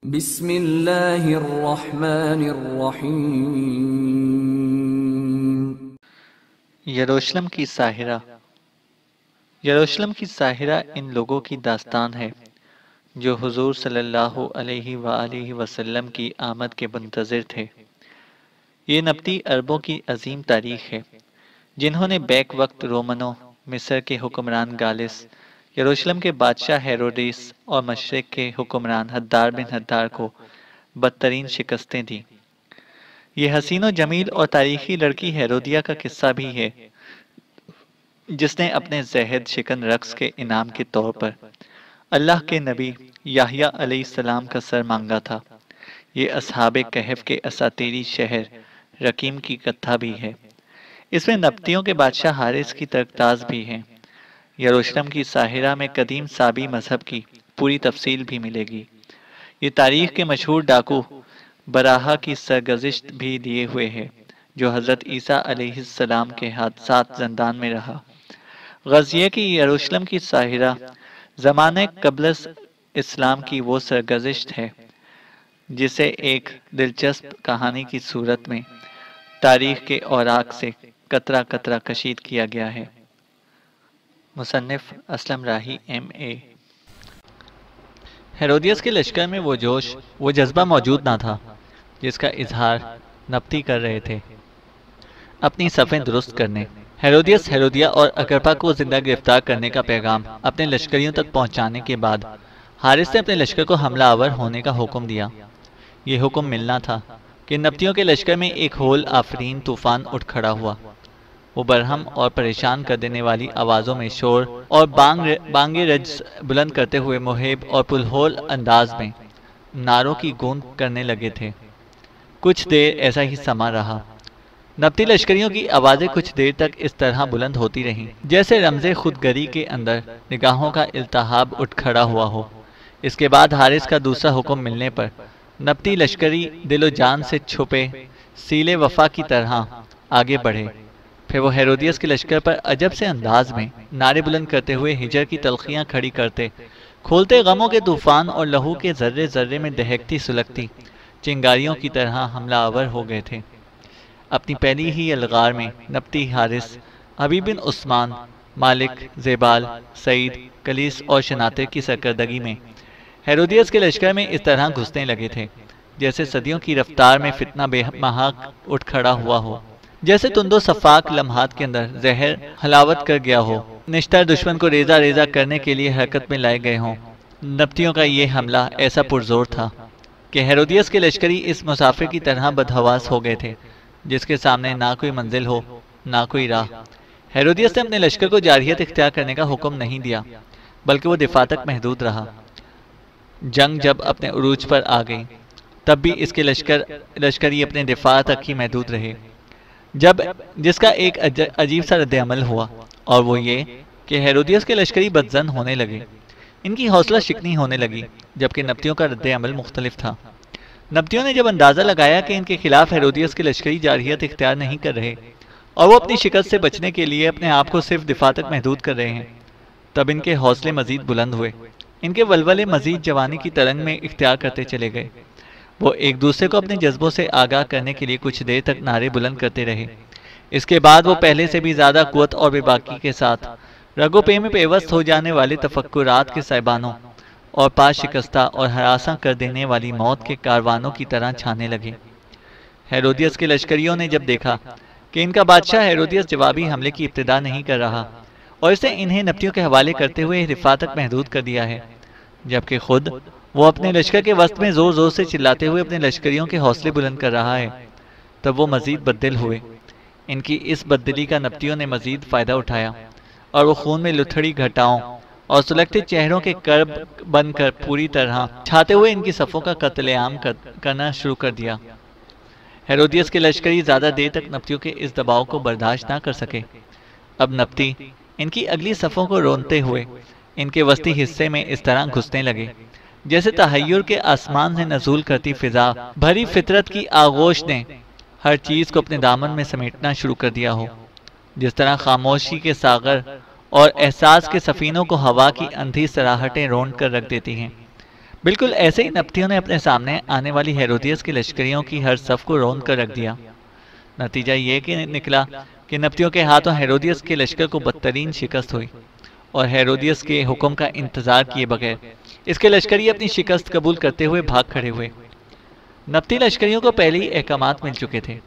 بسم اللہ الرحمن الرحیم۔ یروشلم کی ساحرہ۔ یروشلم کی ساحرہ ان لوگوں کی داستان ہے جو حضور صلی اللہ علیہ وآلہ وسلم کی آمد کے منتظر تھے۔ یہ نبطی عربوں کی عظیم تاریخ ہے جنہوں نے بیک وقت رومنوں، مصر کے حکمران گالس، یروشلم کے بادشاہ ہیروڈیس اور مشرق کے حکمران حدار بن حدار کو بدترین شکستیں دیں۔ یہ حسین و جمیل اور تاریخی لڑکی ہیرودیہ کا قصہ بھی ہے جس نے اپنے زہد شکن رقص کے انعام کے طور پر اللہ کے نبی یحییٰ علیہ السلام کا سر مانگا تھا۔ یہ اصحاب کہف کے اساطیری شہر رقیم کی کتھا بھی ہے۔ اس میں نبطیوں کے بادشاہ حارث کی ترکتاز بھی ہے۔ یروشلم کی ساحرہ میں قدیم سابی مذہب کی پوری تفصیل بھی ملے گی۔ یہ تاریخ کے مشہور ڈاکو براہا کی سرگزشت بھی دیے ہوئے ہے جو حضرت عیسیٰ علیہ السلام کے حادثات زندان میں رہا۔ غزیہ کی یروشلم کی ساحرہ زمانہ قبل اسلام کی وہ سرگزشت ہے جسے ایک دلچسپ کہانی کی صورت میں تاریخ کے اوراق سے قطرہ قطرہ کشید کیا گیا ہے۔ مصنف اسلم راہی M.A۔ ہیرودیس کے لشکر میں وہ جوش، وہ جذبہ موجود نہ تھا جس کا اظہار نبطی کر رہے تھے اپنی صفیں درست کرنے۔ ہیرودیس ہیرودیہ اور اگرپا کو زندہ گرفتار کرنے کا پیغام اپنے لشکریوں تک پہنچانے کے بعد حارث نے اپنے لشکر کو حملہ آور ہونے کا حکم دیا۔ یہ حکم ملنا تھا کہ نبطیوں کے لشکر میں ایک ہول آفرین طوفان اٹھ کھڑا ہوا۔ وہ برہم اور پریشان کر دینے والی آوازوں میں شور اور بانگ رجز بلند کرتے ہوئے محب اور پرہول انداز میں نعروں کی گونج کرنے لگے تھے۔ کچھ دیر ایسا ہی سما رہا۔ نبطی لشکریوں کی آوازیں کچھ دیر تک اس طرح بلند ہوتی رہیں جیسے رمز خودگری کے اندر نگاہوں کا التہاب اٹھ کھڑا ہوا ہو۔ اس کے بعد حارث کا دوسرا حکم ملنے پر نبطی لشکری دل و جان سے چھپے سیل وفا کی طرح آگے بڑھے۔ پھر وہ ہیرودیس کے لشکر پر عجب سے انداز میں نعرے بلند کرتے ہوئے ہجر کی تلخیاں کھڑی کرتے، کھولتے غموں کے طوفان اور لہو کے ذرے ذرے میں دہکتی سلگتی چنگاریوں کی طرح حملہ آور ہو گئے تھے۔ اپنی پہلی ہی الغار میں نبطی حارث حبیب بن عثمان، مالک، زیبال، سعید، کلیس اور شناتر کی سرکردگی میں ہیرودیس کے لشکر میں اس طرح گھسنے لگے تھے جیسے صدیوں کی رفتار میں فتنہ بے محاق اٹھ کھڑا ہوا ہو، جیسے تند و صفاق لمحات کے اندر زہر حلاوت کر گیا ہو، نشتر دشمن کو ریزہ ریزہ کرنے کے لیے حرکت میں لائے گئے ہوں۔ نبطیوں کا یہ حملہ ایسا پرزور تھا کہ ہیرودیس کے لشکری اس مسافر کی طرح بدحواس ہو گئے تھے جس کے سامنے نہ کوئی منزل ہو نہ کوئی راہ۔ ہیرودیس نے اپنے لشکر کو جارحیت اختیار کرنے کا حکم نہیں دیا بلکہ وہ دفاع تک محدود رہا۔ جنگ جب اپنے عروج پر آ گئی تب بھی اس کے لشکری اپنے دفاع تک ہی محدود رہے، جس کا ایک عجیب سا رد عمل ہوا، اور وہ یہ کہ ہیرودیس کے لشکری بدظن ہونے لگے، ان کی حوصلہ شکنی ہونے لگی، جبکہ نبطیوں کا رد عمل مختلف تھا۔ نبطیوں نے جب اندازہ لگایا کہ ان کے خلاف ہیرودیس کے لشکری جارحیت اختیار نہیں کر رہے اور وہ اپنی شکست سے بچنے کے لیے اپنے آپ کو صرف دفاع تک محدود کر رہے ہیں، تب ان کے حوصلے مزید بلند ہوئے، ان کے ولولے مزید جوانی کی ترنگ میں اختیار کرتے چلے گئے۔ وہ ایک دوسرے کو اپنے جذبوں سے آگاہ کرنے کے لیے کچھ دیر تک نعرے بلند کرتے رہے۔ اس کے بعد وہ پہلے سے بھی زیادہ قوت اور بے باکی کے ساتھ رگو پے میں پیوست ہو جانے والے تفکرات کے سائبانوں اور پاس شکستہ اور ہراساں کر دینے والی موت کے کاروانوں کی طرح چھانے لگے۔ ہیرودیس کے لشکریوں نے جب دیکھا کہ ان کا بادشاہ ہیرودیس جوابی حملے کی ابتدا نہیں کر رہا اور اسے انہیں نبطیوں کے حوالے کرتے ہوئے دفاع تک محدود کر دیا ہے، جبکہ خود وہ اپنے لشکر کے وسط میں زور زور سے چلاتے ہوئے اپنے لشکریوں کے حوصلے بلند کر رہا ہے، تب وہ مزید بددل ہوئے۔ ان کی اس بددلی کا نبطیوں نے مزید فائدہ اٹھایا اور وہ خون میں لتھڑی گھٹاؤں اور سلگتے چہروں کے کرب بن کر پوری طرح چھاتے ہوئے ان کی صفوں کا قتل عام کرنا شروع کر دیا۔ ہیرودیس کے لشکری زیادہ دیر تک نبطیوں کے اس دباؤ کو برداشت نہ کر سکے۔ اب نبطی ان کی اگلی صفوں کو رونتے ہوئے ان کے وسطی حصے میں اس طرح گھسنے لگے جیسے تحیر کے آسمان سے نزول کرتی فضا بھری فطرت کی آغوش نے ہر چیز کو اپنے دامن میں سمیٹنا شروع کر دیا ہو، جس طرح خاموشی کے ساغر اور احساس کے سفینوں کو ہوا کی اندھی سراہٹیں رونڈ کر رکھ دیتی ہیں۔ بالکل ایسے ہی نبطیوں نے اپنے سامنے آنے والی ہیرودیس کی لشکریوں کی ہر صف کو رون کر رکھ دیا۔ نتیجہ یہ کہ نکلا کہ نبطیوں کے ہاتھوں ہیرودیس کے لشکر کو بدترین شکست ہوئی، اور ہیرودیس کے حکم کا انتظار کیے بغیر اس کے لشکری اپنی شکست قبول کرتے ہوئے بھاگ کھڑے ہوئے۔ نبطی لشکریوں کو پہلے ہی احکامات مل چکے تھے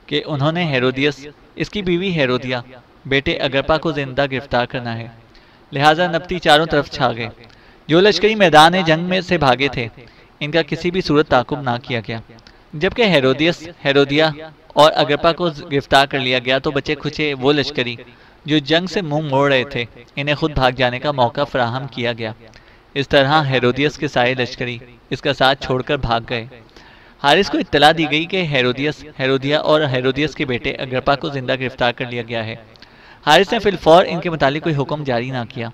کہ انہوں نے ہیرودیس، اس کی بیوی ہیرودیا، بیٹے اگرپا کو زندہ گرفتار کرنا ہے، لہٰذا نبطی چاروں طرف چھا گئے۔ جو لشکری میدان جنگ میں سے بھاگے تھے ان کا کسی بھی صورت تعاقب نہ کیا گیا، جبکہ ہیرودیس، ہیرودیا اور اگرپا کو گرفتار کر لیا گیا تو بچے کھچے وہ لشکری جو جنگ سے منہ موڑ رہے تھے انہیں خود بھاگ جانے کا موقع فراہم کیا گیا۔ اس طرح ہیرودیس کے سارے لشکری اس کا ساتھ چھوڑ کر بھاگ گئے۔ حارث کو اطلاع دی گئی کہ ہیرودیس، ہیرودیا اور ہیرودیس کے بیٹے اگرپا کو زندہ گرفتار کر لیا گیا ہے۔ حارث نے فی الفور ان کے متعلق کوئی حکم جاری نہ کیا۔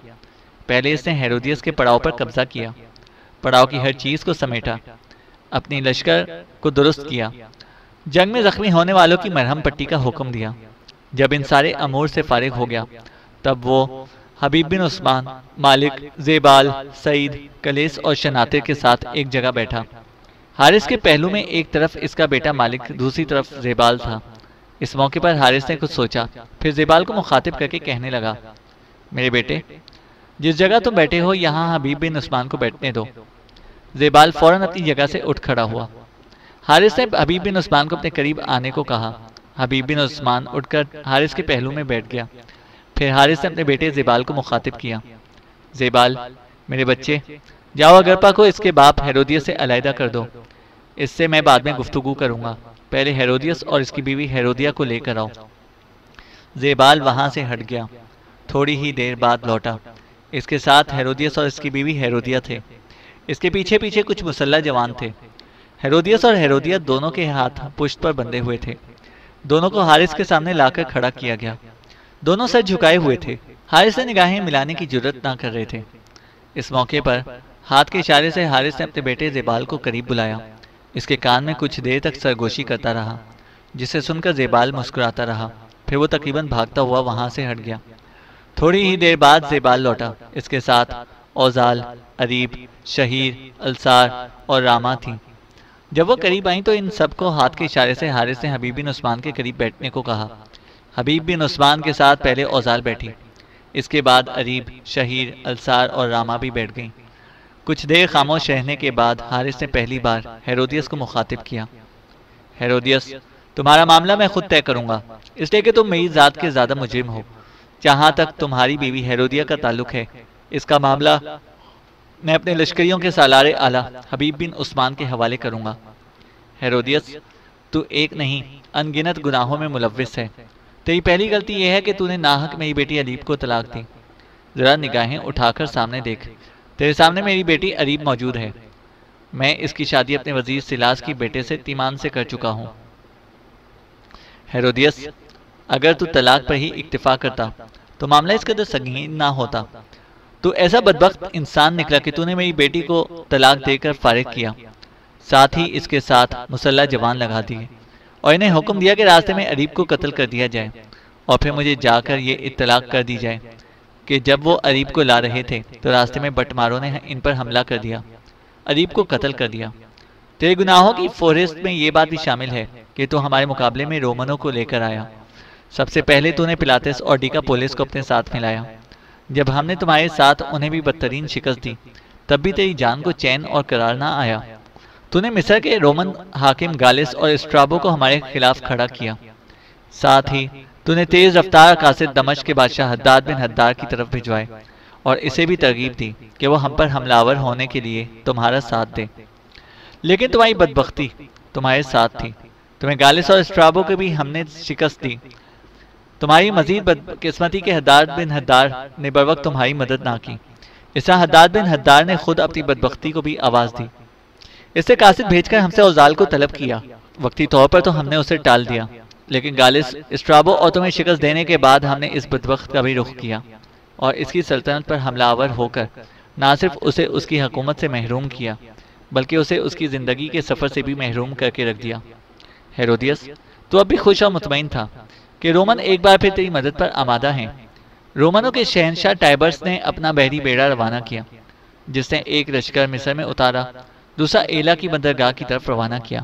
پہلے اس نے ہیرودیس کے پڑاؤ پر قبضہ کیا، پڑاؤ کی ہر چیز کو سمیٹا، اپنی لشکر کو درست کیا، جنگ میں زخمی ہونے والوں کی مرہم پٹی کا حکم دیا۔ جب ان سارے امور سے فارغ ہو گیا تب وہ حبیب بن عثمان، مالک، زیبال، سعید، کلیس اور شناطر کے ساتھ ایک جگہ بیٹھا۔ حارث کے پہلو میں ایک طرف اس کا بیٹا مالک، دوسری طرف زیبال تھا۔ اس موقع پر حارث نے کچھ سوچا، پھر زیبال کو مخاطب کر کے کہنے لگا، میرے بیٹے، جس جگہ تم بیٹھے ہو یہاں حبیب بن عثمان کو بیٹھنے دو۔ زیبال فوراً اپنی جگہ سے اٹھ کھڑا ہوا۔ حارث نے حبیب بن عثمان کو اپنے قریب آنے کو کہا۔ حبیب بن عثمان اٹھ کر حارث کے پہلو میں بیٹھ گیا۔ پھر حارث نے اپنے بیٹے زیبال کو مخاطب کیا، زیبال، میرے بچے، جاؤ اگرپا کو اس کے باپ ہیرودیس سے علیحدہ کر دو، اس سے میں بعد میں گفتگو کروں گا، پہلے ہیرودیس اور اس کی بیوی ہیرودیا کو لے کر آؤ۔ زیبال وہاں سے ہٹ گیا، تھوڑی ہی دیر بعد لوٹا۔ اس کے ساتھ ہیرودیس اور اس کی بیوی ہیرودیا تھے۔ اس کے پیچھے پیچھے کچھ مسلح جوان تھے۔ ہیرودیس اور ہیرودیا دونوں کے ہاتھ پشت پر بندھے ہوئے تھے۔ دونوں کو حارث کے سامنے لا کر کھڑا کیا گیا۔ دونوں سر جھکائے ہوئے تھے۔ حارث سے نگاہیں ملانے کی جرت نہ کر رہے تھے۔ اس موقع پر ہاتھ کے اشارے سے حارث نے اپنے بیٹے زیبال کو قریب بلایا۔ اس کے کان میں کچھ دیر تک سرگوشی کرتا رہا، جسے سن کر زیبال مسکراتا رہا۔ پھر وہ تقریباً بھاگتا ہوا وہاں سے ہٹ گیا۔ تھوڑی ہی دیر بعد زیبال لوٹا۔ اس کے ساتھ اوزال، اریب، شہیر، السار اور راما تھیں۔ جب وہ قریب آئیں تو ان سب کو ہاتھ کے اشارے سے حارث نے حبیب بن عثمان کے قریب بیٹھنے کو کہا۔ حبیب بن عثمان کے ساتھ پہلے اوزال بیٹھی، اس کے بعد اریب، شہیر، السار اور راما بھی بیٹھ گئیں۔ کچھ دیر خاموش رہنے کے بعد حارث نے پہلی بار ہیرودیس کو مخاطب کیا، ہیرودیس، تمہارا معاملہ میں خود طے کروں گا، اس لیے کہ تم میری ذات کے زیادہ مجرم ہو۔ جہاں تک تمہاری بیوی ہیرودیا کا تعلق ہے، اس کا معاملہ میں اپنے لشکریوں کے سالار اعلیٰ حبیب بن عثمان کے حوالے کروں گا۔ ہیرودیس، تو ایک نہیں ان گنت گناہوں میں ملوث ہے۔ تیری پہلی غلطی یہ ہے کہ تو نے ناحق میری بیٹی اریب کو طلاق دی۔ ذرا نگاہیں اٹھا کر سامنے دیکھ، تیرے سامنے میری بیٹی اریب موجود ہے۔ میں اس کی شادی اپنے وزیر سلاس کی بیٹے سے تیمان سے کر چکا ہوں۔ ہیرودیس، اگر تو طلاق پر ہی اکتفا کرتا تو معاملہ اس قدر سنگین نہ ہوتا۔ تو ایسا بدبخت انسان نکلا کہ تو نے میری بیٹی کو طلاق دے کر فارغ کیا، ساتھ ہی اس کے ساتھ مسلح جوان لگا دیے، اور انہیں حکم دیا کہ راستے میں اریب کو قتل کر دیا جائے، اور پھر مجھے جا کر یہ اطلاع کر دی جائے کہ جب وہ اریب کو لا رہے تھے تو راستے میں بٹ ماروں نے ان پر حملہ کر دیا، اریب کو قتل کر دیا۔ تیرے گناہوں کی فہرست میں یہ بات بھی شامل ہے کہ تو ہمارے مقابلے میں رومنوں کو لے کر آیا۔ سب سے پہلے تو نے پلاتس اور ڈیکا پولس کو اپنے ساتھ ملایا۔ جب ہم نے تمہارے ساتھ انہیں بھی بدترین شکست دی تب بھی تیری جان کو چین اور قرار نہ آیا۔ تو نے مصر کے رومن حاکم گالس اور اسٹرابو کو ہمارے خلاف کھڑا کیا۔ ساتھ ہی تو نے تیز رفتار قاصد دمشق کے بادشاہ حداد بن حداد کی طرف بھجوائے اور اسے بھی ترغیب دی کہ وہ ہم پر حملہ آور ہونے کے لیے تمہارا ساتھ دے، لیکن تمہاری بدبختی تمہارے ساتھ تھی۔ تمہیں گالس اور اسٹرابو کو بھی ہم نے شکست دی۔ تمہاری مزید بدقسمتی کے حداد بن حداد نے بروقت تمہاری مدد نہ کی۔ اس طرح حداد بن حداد نے خود اپنی بدبختی کو بھی آواز دی۔ اس سے قاصد بھیج کر ہم سے اوزال کو طلب کیا۔ وقتی طور پر تو ہم نے اسے ٹال دیا، لیکن گالس، اسٹرابو اور تمہیں شکست دینے کے بعد ہم نے اس بدبخت کا بھی رخ کیا اور اس کی سلطنت پر حملہ آور ہو کر نہ صرف اسے اس کی حکومت سے محروم کیا بلکہ اسے اس کی زندگی کے سفر سے بھی محروم کر کے رکھ دیا۔ ہیرودیس، تو اب بھی خوش اور مطمئن تھا کہ رومن ایک بار پھر تیری مدد پر آمادہ ہیں۔ رومنوں کے شہنشاہ ٹائبرس نے اپنا بحری بیڑا روانہ کیا۔ جس نے ایک لشکر مصر میں اتارا، دوسرا ایلا کی بندرگاہ کی طرف روانہ کیا۔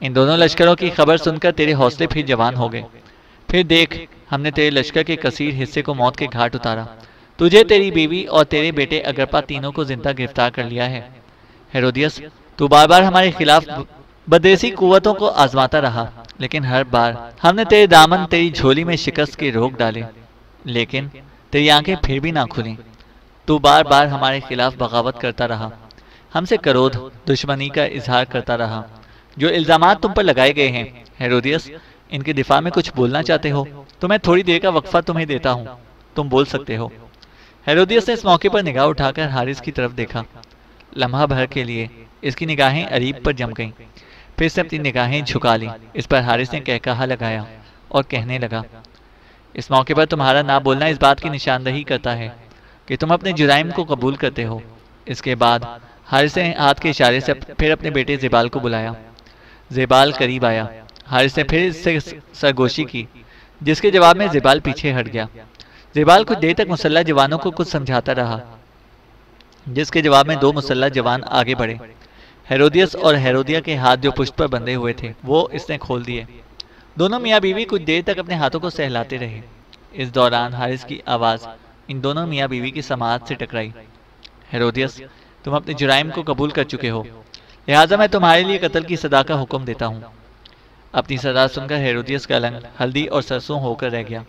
ان دونوں لشکروں کی خبر سن کر تیرے حوصلے پھر جوان ہو گئے۔ پھر دیکھ، ہم نے تیرے لشکر کے کثیر حصے کو موت کے گھاٹ اتارا، تجھے، تیری بیوی اور تیرے بیٹے اگرپا تینوں کو زندہ گرفتار کر لیا ہے۔ ہیرودیس، تو بار بار ہمارے خلاف بدیسی قوتوں کو آزماتا رہا، لیکن ہر بار ہم نے تیرے دامن، تیری جھولی میں شکست کے روک ڈالے، لیکن تیری آنکھیں پھر بھی نہ کھلیں۔ تو بار بار ہمارے خلاف بغاوت کرتا رہا، ہم سے کرودھ، دشمنی کا اظہار کرتا رہا۔ جو الزامات تم پر لگائے گئے ہیں ہیرودیس، ان کے دفاع میں کچھ بولنا چاہتے ہو تو میں تھوڑی دیر کا وقفہ تمہیں دیتا ہوں، تم بول سکتے ہو۔ ہیرودیس نے اس موقع پر نگاہ اٹھا کر حارث کی طرف دیکھا۔ لمحہ بھر کے لیے اس کی نگاہیں اریب پر جم گئیں، پھر سے اپنی نگاہیں جھکا لیں۔ اس پر حارث نے کہکہا لگایا اور کہنے لگا، اس موقع پر تمہارا نہ بولنا اس بات کی نشاندہی کرتا ہے کہ تم اپنے جرائم کو قبول کرتے ہو۔ اس کے بعد حارث نے ہاتھ کے اشارے سے پھر اپنے بیٹے زیبال کو بلایا۔ زیبال قریب آیا۔ حارث نے پھر اس سے سرگوشی کی، جس کے جواب میں زیبال پیچھے ہٹ گیا۔ زیبال کچھ دیر تک مسلح جوانوں کو کچھ سمجھاتا رہا، جس کے جواب میں دو مسلح جوان آگے بڑھے۔ ہیرودیس اور ہیرودیا کے ہاتھ جو پشت پر بندھے ہوئے تھے وہ اس نے کھول دیے۔ دونوں میاں بیوی کچھ دیر تک اپنے ہاتھوں کو سہلاتے رہے۔ اس دوران حارث کی آواز ان دونوں میاں بیوی کی سماعت سے ٹکرائی۔ ہیرودیس، تم اپنے جرائم کو قبول کر چکے ہو، لہٰذا میں تمہارے لیے قتل کی سزا کا حکم دیتا ہوں۔ اپنی سزا سن کر ہیرودیس کا رنگ ہلدی اور سرسوں ہو کر رہ گیا۔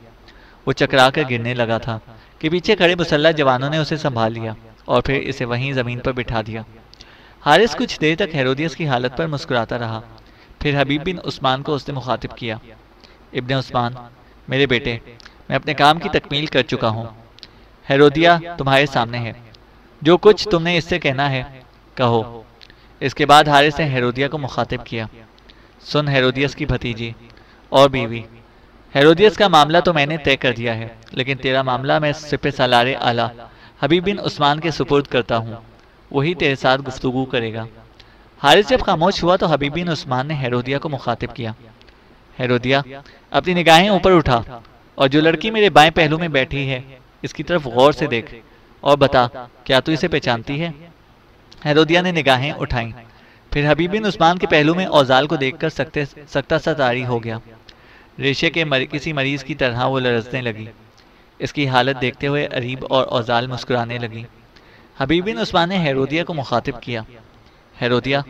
وہ چکرا کر گرنے لگا تھا کہ پیچھے کھڑے مسلح جوانوں نے اسے سنبھال لیا اور پھر اسے وہیں زمین پر بٹھا دیا۔ حارث کچھ دیر تک ہیرودیس کی حالت پر مسکراتا رہا، پھر حبیب بن عثمان کو اس نے مخاطب کیا۔ ابن عثمان، میرے بیٹے، میں اپنے کام کی تکمیل کر چکا ہوں۔ ہیرودیا تمہارے سامنے ہے، جو کچھ تم نے اس سے کہنا ہے کہو۔ اس کے بعد حارث نے ہیرودیا کو مخاطب کیا، سن ہیرودیس کی بھتیجی اور بیوی، ہیرودیس کا معاملہ تو میں نے طے کر دیا ہے، لیکن تیرا معاملہ میں سپہ سالار اعلیٰ حبیب بن عثمان کے سپرد کرتا ہوں، وہی تیرے ساتھ گفتگو کرے گا۔ حارث جب خاموش ہوا تو حبیب بن عثمان نے ہیرودیا کو مخاطب کیا، ہیرودیا اپنی نگاہیں اوپر اٹھا اور جو لڑکی میرے بائیں پہلو میں بیٹھی ہے اس کی طرف غور سے دیکھ اور بتا، کیا تو اسے پہچانتی ہے؟ ہیرودیا نے نگاہیں اٹھائیں، پھر حبیب بن عثمان کے پہلو میں اوزال کو دیکھ کر سکتا سا طاری ہو گیا۔ ریشے کے کسی مریض کی طرح وہ لرزنے لگی۔ اس کی حالت دیکھتے ہوئے اریب اور اوزال مسکرانے لگی۔ حبیب بن عثمان نے ہیرودیا کو مخاطب کیا، ہیرودیا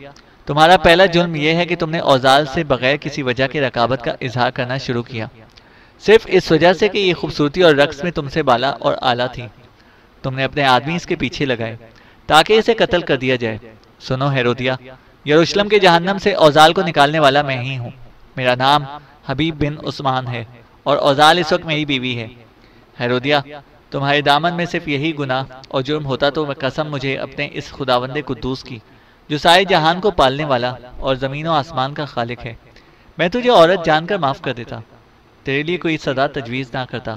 تمہارا پہلا جرم یہ ہے کہ تم نے اوزال سے بغیر کسی وجہ کے رقابت کا اظہار کرنا شروع کیا، صرف اس وجہ سے کہ یہ خوبصورتی اور رقص میں تم سے بالا اور اعلیٰ تھی۔ تم نے اپنے آدمی اس کے پیچھے لگائے تاکہ اسے قتل کر دیا جائے۔ سنو ہیرودیا، یروشلم کے جہنم سے اوزال کو نکالنے والا میں ہی ہوں۔ میرا نام حبیب بن عثمان ہے اور اوزال اس وقت میری بیوی ہے۔ ہیرودیا، تمہارے دامن میں صرف یہی گناہ اور جرم ہوتا تو قسم مجھے اپنے اس خداوند قدوس کی جو سارے جہان کو پالنے والا اور زمین و آسمان کا خالق ہے، میں تجھے عورت جان کر معاف کر دیتا، تیرے لیے کوئی سزا تجویز نہ کرتا،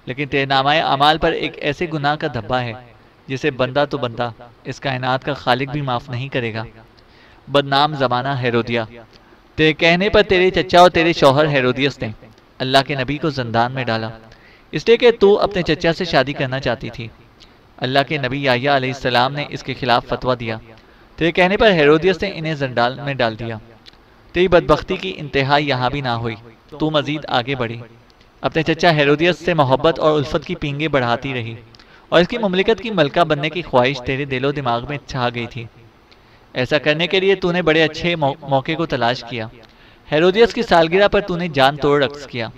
لیکن تیرے نامہ اعمال پر ایک ایسے گناہ کا دھبا ہے جسے بندہ تو بندہ، اس کائنات کا خالق بھی معاف نہیں کرے گا۔ بدنام زمانہ ہیرودیا، تیرے کہنے پر تیرے چچا اور تیرے شوہر ہیرودیس نے اللہ کے نبی کو زندان میں ڈالا، اس لیے کہ تو اپنے چچا سے شادی کرنا چاہتی تھی۔ اللہ کے نبی یحییٰ علیہ السلام نے اس کے خلاف فتویٰ دیا، تیرے کہنے پر ہیرودیس نے انہیں زندان میں ڈال دیا۔ تیری بدبختی کی انتہا یہاں بھی نہ ہوئی، تو مزید آگے بڑھی، اپنے چچا ہیرودیس سے محبت اور الفت کی پینگیں بڑھاتی رہی، اور اس کی مملکت کی ملکہ بننے کی خواہش تیرے دل و دماغ میں چھا گئی تھی۔ ایسا کرنے کے لیے تو نے بڑے اچھے موقع کو تلاش کیا۔ ہیرودیس کی سالگرہ پر تو نے جان توڑ رقص کیا،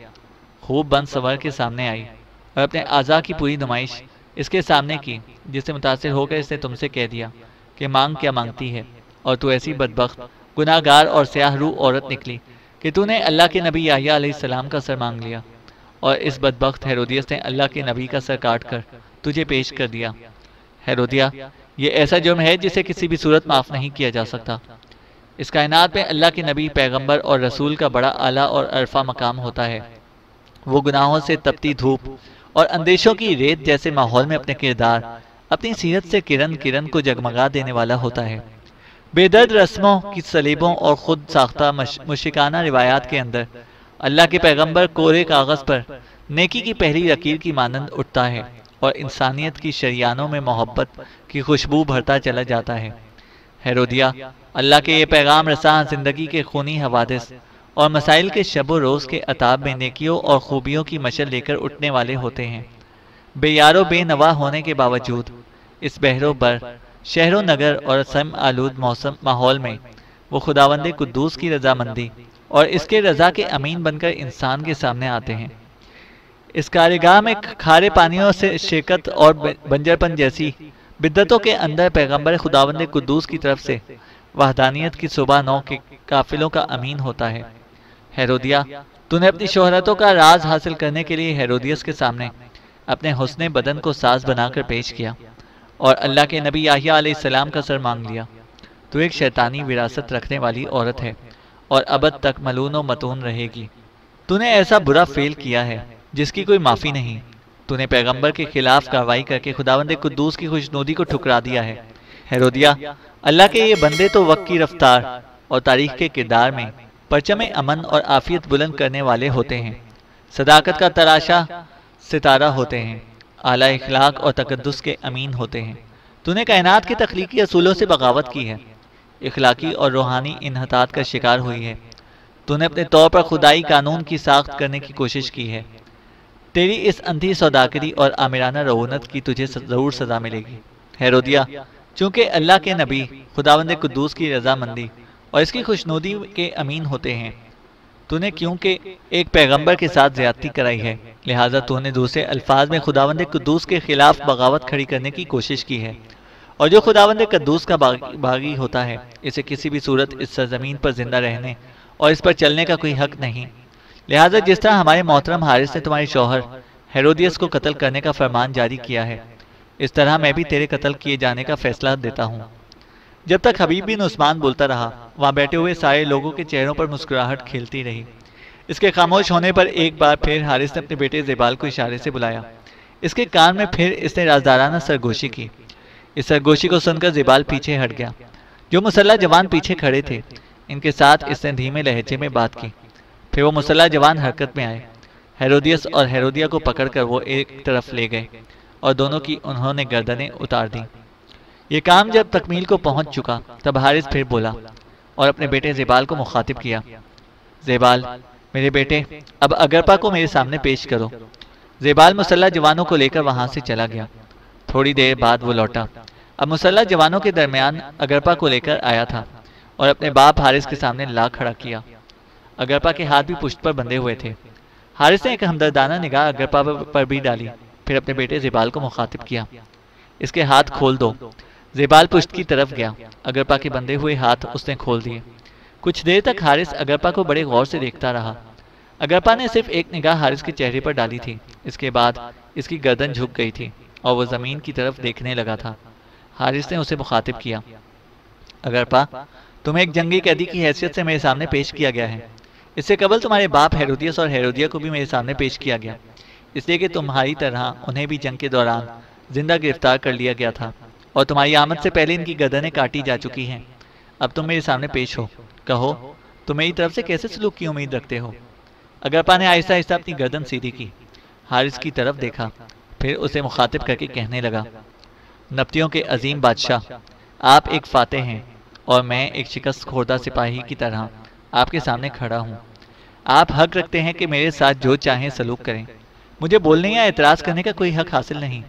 خوب بن سنور کے سامنے آئی اور اپنے اعضاء کی پوری نمائش اس کے سامنے کی، جس سے متاثر ہو کر اس نے تم سے کہہ دیا کہ مانگ کیا مانگتی ہے، اور تو ایسی بدبخت، گناہ گار اور سیاہ روح عورت نکلی کہ تو نے اللہ کے نبی یحییٰ علیہ السلام کا سر مانگ لیا، اور اس بدبخت ہیرودیس نے اللہ کے نبی کا سر کاٹ کر تجھے پیش کر دیا۔ ہیرودیا، یہ ایسا جرم ہے جسے کسی بھی صورت معاف نہیں کیا جا سکتا۔ اس کائنات میں اللہ کے نبی، پیغمبر اور رسول کا بڑا اعلیٰ اور عرفہ مقام ہوتا ہے۔ وہ گناہوں سے تپتی دھوپ اور اندیشوں کی ریت جیسے ماحول میں اپنے کردار، اپنی سیرت سے کرن کرن کو جگمگا دینے والا ہوتا ہے۔ بے درد رسموں کی سلیبوں اور خود ساختہ مشرکانہ روایات کے اندر اللہ کے پیغمبر کورے کاغذ پر نیکی کی پہلی لکیر کی مانند اٹھتا ہے اور انسانیت کی شریانوں میں محبت کی خوشبو بھرتا چلا جاتا ہے۔ ہیرودیہ اللہ کے یہ پیغام رساں زندگی کے خونی حوادث اور مسائل کے شب و روز کے عتاب میں نیکیوں اور خوبیوں کی مشعل لے کر اٹھنے والے ہوتے ہیں۔ بے یار و بے نوا ہونے کے باوجود اس بحر و بر شہر و نگر اور سم آلود ماحول میں وہ خداوند قدوس کی رضامندی اور اس کے رضا کے امین بن کر انسان کے سامنے آتے ہیں۔ اس کارگاہ میں کھارے پانیوں سے شرکت اور بنجرپن جیسی بدعتوں کے اندر پیغمبر خداوند قدوس کی طرف سے وحدانیت کی صبح نو کے قافلوں کا امین ہوتا ہے۔ ہیرودیہ تو نے اپنی شہرتوں کا راز حاصل کرنے کے لیے ہیرودیس کے سامنے اپنے حسن بدن کو ساز بنا کر پیش کیا اور اللہ کے نبی یحییٰ علیہ السلام کا سر مانگ لیا۔ تو ایک شیطانی وراثت رکھنے والی عورت ہے اور ابد تک ملون و متون رہے گی۔ تو نے ایسا برا فعل کیا ہے جس کی کوئی معافی نہیں۔ تو نے پیغمبر کے خلاف کارروائی کر کے خداوند قدوس کی خوشنودی کو ٹھکرا دیا ہے۔ ہیرودیہ اللہ کے یہ بندے تو وقت کی رفتار اور تاریخ کے کردار میں پرچم امن اور عافیت بلند کرنے والے ہوتے ہیں، صداقت کا تراشا ستارہ ہوتے ہیں، اعلیٰ اخلاق اور تقدس کے امین ہوتے ہیں۔ تو نے کائنات کے تخلیقی اصولوں سے بغاوت کی ہے، اخلاقی اور روحانی انحطاط کا شکار ہوئی ہے۔ تو نے اپنے طور پر خدائی قانون کی ساخت کرنے کی کوشش کی ہے۔ تیری اس اندھی سوداگری اور آمرانہ رعونت کی تجھے ضرور سزا ملے گی۔ ہیرودیہ چونکہ اللہ کے نبی خداوند قدوس کی رضامندی اور اس کی خوشنودی کے امین ہوتے ہیں، تو نے کیونکہ ایک پیغمبر کے ساتھ زیادتی کرائی ہے، لہٰذا تو نے دوسرے الفاظ میں خداوند قدوس کے خلاف بغاوت کھڑی کرنے کی کوشش کی ہے، اور جو خداوند قدوس کا باغی ہوتا ہے اسے کسی بھی صورت اس سرزمین پر زندہ رہنے اور اس پر چلنے کا کوئی حق نہیں۔ لہٰذا جس طرح ہمارے محترم حارث نے تمہارے شوہر ہیرودیس کو قتل کرنے کا فرمان جاری کیا ہے، اس طرح میں بھی تیرے قتل کیے جانے کا فیصلہ دیتا ہوں۔ جب تک حبیب بن عثمان بولتا رہا، وہاں بیٹھے ہوئے سارے لوگوں کے چہروں پر مسکراہٹ کھیلتی رہی۔ اس کے خاموش ہونے پر ایک بار پھر حارث نے اپنے بیٹے زیبال کو اشارے سے بلایا۔ اس کے کان میں پھر اس نے رازدارانہ سرگوشی کی۔ اس سرگوشی کو سن کر زیبال پیچھے ہٹ گیا۔ جو مسلح جوان پیچھے کھڑے تھے ان کے ساتھ اس نے دھیمے لہجے میں بات کی۔ پھر وہ مسلح جوان حرکت میں آئے، ہیرودیس اور ہیرودیہ کو پکڑ کر وہ ایک طرف لے گئے اور دونوں کی انہوں نے گردنیں اتار دیں۔ یہ کام جب تکمیل کو پہنچ چکا تب حارث پھر بولا اور اپنے بیٹے زیبال کو مخاطب کیا۔ زیبال میرے بیٹے، اب اگرپا کو میرے سامنے پیش کرو۔ زیبال مسلح جوانوں کو لے کر وہاں سے چلا گیا۔ تھوڑی دیر بعد وہ لوٹا۔ اب مسلح جوانوں کے درمیان اگرپا کو لے کر آیا تھا اور اپنے باپ حارث کے سامنے لا کھڑا کیا۔ اگرپا کے ہاتھ بھی پشت پر بندھے ہوئے تھے۔ حارث نے ایک ہمدردانہ نگاہ اگرپا پر بھی ڈالی، پھر اپنے بیٹے زیبال کو مخاطب کیا۔ اس کے ہاتھ کھول دو۔ زیبال پشت کی طرف گیا۔ اگرپا کے بندھے ہوئے ہاتھ اس نے کھول دیے۔ کچھ دیر تک حارث اگرپا کو بڑے غور سے دیکھتا رہا۔ اگرپا نے صرف ایک نگاہ حارث کے چہرے پر ڈالی تھی، اس کے بعد اس کی گردن جھک گئی تھی اور وہ زمین کی طرف دیکھنے لگا تھا۔ حارث نے اسے مخاطب کیا، اگرپا تمہیں ایک جنگی قیدی کی حیثیت سے میرے سامنے پیش کیا گیا ہے۔ اس سے قبل تمہارے باپ ہیرودیس اور ہیرودیہ کو بھی میرے سامنے پیش کیا گیا، اس لیے کہ تمہاری طرح انہیں بھی جنگ کے دوران زندہ گرفتار کر لیا گیا تھا اور تمہاری آمد سے پہلے ان کی گردنیں کاٹی جا چکی ہیں۔ اب تم میرے سامنے پیش ہو، کہو تم میری طرف سے کیسے سلوک کی امید رکھتے ہو؟ اگرپا نے آہستہ آہستہ اپنی گردن سیدھی کی، حارث کی طرف دیکھا، پھر اسے مخاطب کر کے کہنے لگا، نبطیوں کے عظیم بادشاہ، آپ ایک فاتح ہیں اور میں ایک شکست خوردہ سپاہی کی طرح آپ کے سامنے کھڑا ہوں۔ آپ حق رکھتے ہیں کہ میرے ساتھ جو چاہیں سلوک کریں، مجھے بولنے یا اعتراض کرنے کا کوئی حق حاصل نہیں۔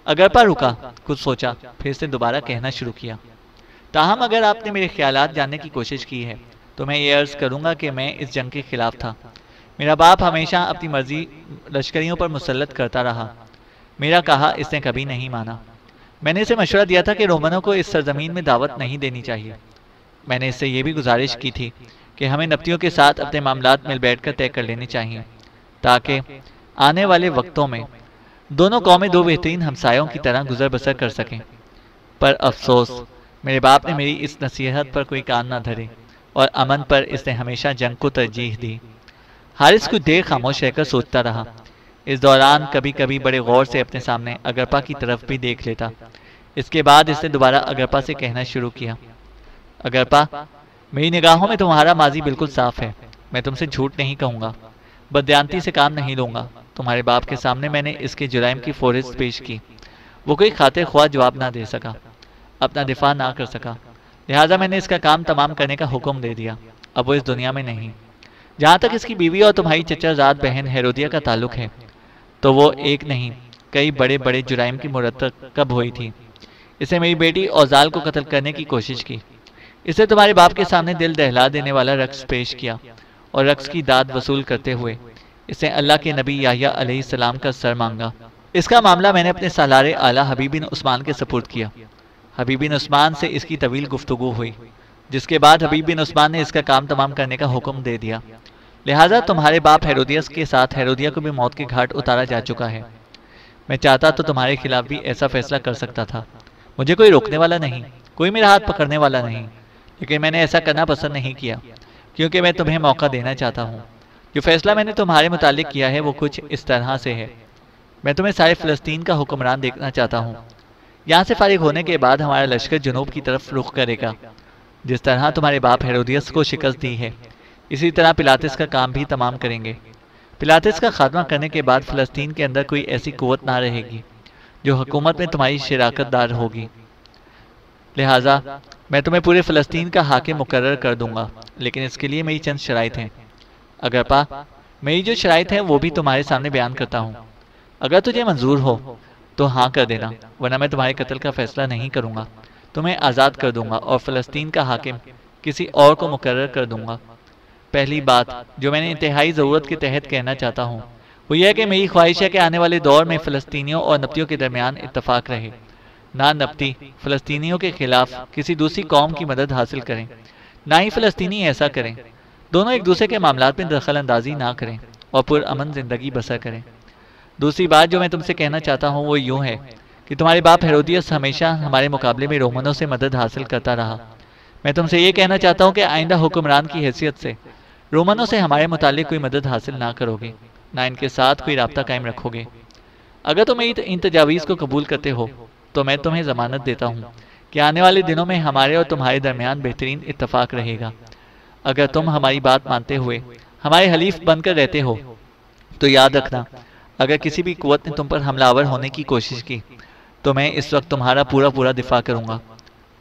اگرپا رکا، کچھ سوچا، پھر سے دوبارہ کہنا شروع کیا، تاہم اگر آپ نے میرے خیالات جاننے کی کوشش کی ہے تو میں یہ عرض کروں گا کہ میں اس جنگ کے خلاف تھا۔ میرا باپ ہمیشہ اپنی مرضی لشکریوں پر مسلط کرتا رہا، میرا کہا اس نے کبھی نہیں مانا۔ میں نے اسے مشورہ دیا تھا کہ رومنوں کو اس سرزمین میں دعوت نہیں دینی چاہیے۔ میں نے اس سے یہ بھی گزارش کی تھی کہ ہمیں نبطیوں کے ساتھ اپنے معاملات مل بیٹھ کر طے کر لینے چاہیے تاکہ آنے والے وقتوں میں دونوں قومیں دو بہترین ہمسایوں کی طرح گزر بسر کر سکیں۔ پر افسوس میرے باپ نے میری اس نصیحت پر کوئی کان نہ دھرے اور امن پر اس نے ہمیشہ جنگ کو ترجیح دی۔ حارث کچھ دیر خاموش رہ کر سوچتا رہا۔ اس دوران کبھی کبھی بڑے غور سے اپنے سامنے اگرپا کی طرف بھی دیکھ لیتا۔ اس کے بعد اس نے دوبارہ اگرپا سے کہنا شروع کیا، اگرپا میری نگاہوں میں تمہارا ماضی بالکل صاف ہے، میں تم سے جھوٹ نہیں کہوں گا، بددیانتی سے کام نہیں لوں گا۔ تمہارے باپ کے سامنے میں نے اس کے جرائم کی فہرست پیش کی۔ وہ کوئی خاطر خواہ جواب نہ دے سکا، اپنا دفاع نہ کر سکا، لہٰذا میں نے اس کا کام تمام کرنے کا حکم دے دیا۔ اب وہ اس دنیا میں نہیں۔ جہاں تک اس کی بیوی اور تمہاری چچا زاد بہن ہیرودیہ کا تعلق ہے تو وہ ایک نہیں کئی بڑے بڑے جرائم کی مرتکب ہوئی تھی۔ اسے میری بیٹی اوزال کو قتل کرنے کی کوشش کی، اسے تمہارے باپ کے سامنے دل دہلا دینے والا رقص پیش کیا اور رقص کی داد وصول کرتے ہوئے اسے اللہ کے نبی یحییٰ علیہ السلام کا سر مانگا۔ اس کا معاملہ میں نے اپنے سالار اعلیٰ حبیب بن عثمان کے سپرد کیا۔ حبیب بن عثمان سے اس کی طویل گفتگو ہوئی، جس کے بعد حبیب بن عثمان نے اس کا کام تمام کرنے کا حکم دے دیا۔ لہٰذا تمہارے باپ ہیرودیس کے ساتھ ہیرودیہ کو بھی موت کے گھاٹ اتارا جا چکا ہے۔ میں چاہتا تو تمہارے خلاف بھی ایسا فیصلہ کر سکتا تھا، مجھے کوئی روکنے والا نہیں، کوئی میرا ہاتھ پکڑنے والا نہیں، لیکن میں نے ایسا کرنا پسند نہیں کیا کیونکہ میں تمہیں موقع دینا چاہتا ہوں۔ جو فیصلہ میں نے تمہارے متعلق کیا ہے وہ کچھ اس طرح سے ہے۔ میں تمہیں سارے فلسطین کا حکمران دیکھنا چاہتا ہوں۔ یہاں سے فارغ ہونے کے بعد ہمارا لشکر جنوب کی طرف رخ کرے گا۔ جس طرح تمہارے باپ ہیرودیس کو شکست دی ہے، اسی طرح پلاطس کا کام بھی تمام کریں گے۔ پلاطس کا خاتمہ کرنے کے بعد فلسطین کے اندر کوئی ایسی قوت نہ رہے گی جو حکومت میں تمہاری شراکت دار ہوگی۔ لہٰذا میں تمہیں پورے فلسطین کا حاکم مقرر کر دوں گا، لیکن اس کے لیے میری چند شرائط ہیں۔ اگرپا، میری جو شرائط ہیں وہ بھی تمہارے سامنے بیان کرتا ہوں۔ اگر تجھے منظور ہو تو ہاں کر دینا، ورنہ میں تمہارے قتل کا فیصلہ نہیں کروں گا، تمہیں آزاد کر دوں گا اور فلسطین کا حاکم کسی اور کو مقرر کر دوں گا۔ پہلی بات جو میں نے انتہائی ضرورت کے تحت کہنا چاہتا ہوں وہ یہ ہے کہ میری خواہش ہے کہ آنے والے دور میں فلسطینیوں اور نبطیوں کے درمیان اتفاق رہے۔ نہ نبطی فلسطینیوں کے خلاف کسی دوسری قوم کی مدد حاصل کریں، نہ ہی فلسطینی ایسا کریں۔ دونوں ایک دوسرے کے معاملات میں دخل اندازی نہ کریں اور پرامن زندگی بسر کریں۔ دوسری بات جو میں تم سے کہنا چاہتا ہوں وہ یوں ہے کہ تمہارے باپ ہیرودیس ہمیشہ ہمارے مقابلے میں رومنوں سے مدد حاصل کرتا رہا۔ میں تم سے یہ کہنا چاہتا ہوں کہ آئندہ حکمران کی حیثیت سے رومنوں سے ہمارے متعلق کوئی مدد حاصل نہ کرو گے، نہ ان کے ساتھ کوئی رابطہ قائم رکھو گے۔ اگر تم ان تجاویز کو قبول کرتے ہو تو میں تمہیں ضمانت دیتا ہوں کہ آنے والے دنوں میں ہمارے اور تمہارے درمیان بہترین اتفاق رہے گا۔ اگر تم ہماری بات مانتے ہوئے ہمارے حلیف بن کر رہتے ہو تو یاد رکھنا، اگر کسی بھی قوت نے تم پر حملہ آور ہونے کی کوشش کی تو میں اس وقت تمہارا پورا دفاع کروں گا۔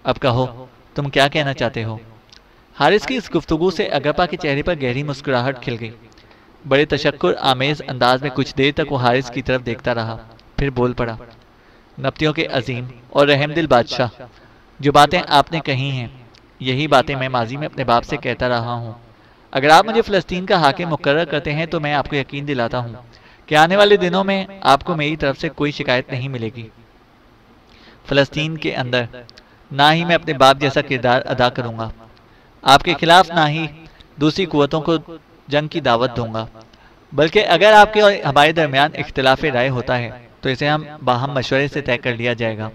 اب کہو تم کیا کہنا چاہتے ہو؟ حارث کی اس گفتگو سے اگرپا کے چہرے پر گہری مسکراہٹ کھل گئی۔ بڑے تشکر آمیز انداز میں کچھ دیر تک وہ حارث کی طرف دیکھتا رہا، پھر بول پڑا، نبطیوں کے عظیم اور رحم دل بادشاہ، جو باتیں آپ نے کہی ہیں یہی باتیں میں ماضی میں اپنے باپ سے کہتا رہا ہوں۔ اگر آپ مجھے فلسطین کا حاکم مقرر کرتے ہیں تو میں آپ کو یقین دلاتا ہوں کہ آنے والے دنوں میں آپ کو میری طرف سے کوئی شکایت نہیں ملے گی۔ فلسطین کے اندر نہ ہی میں اپنے باپ جیسا کردار ادا کروں گا، آپ کے خلاف نہ ہی دوسری قوتوں کو جنگ کی دعوت دوں گا، بلکہ اگر آپ کے اور ہمارے درمیان اختلاف رائے ہوتا ہے تو اسے ہم باہم مشورے سے طے کر لیا جائے گا۔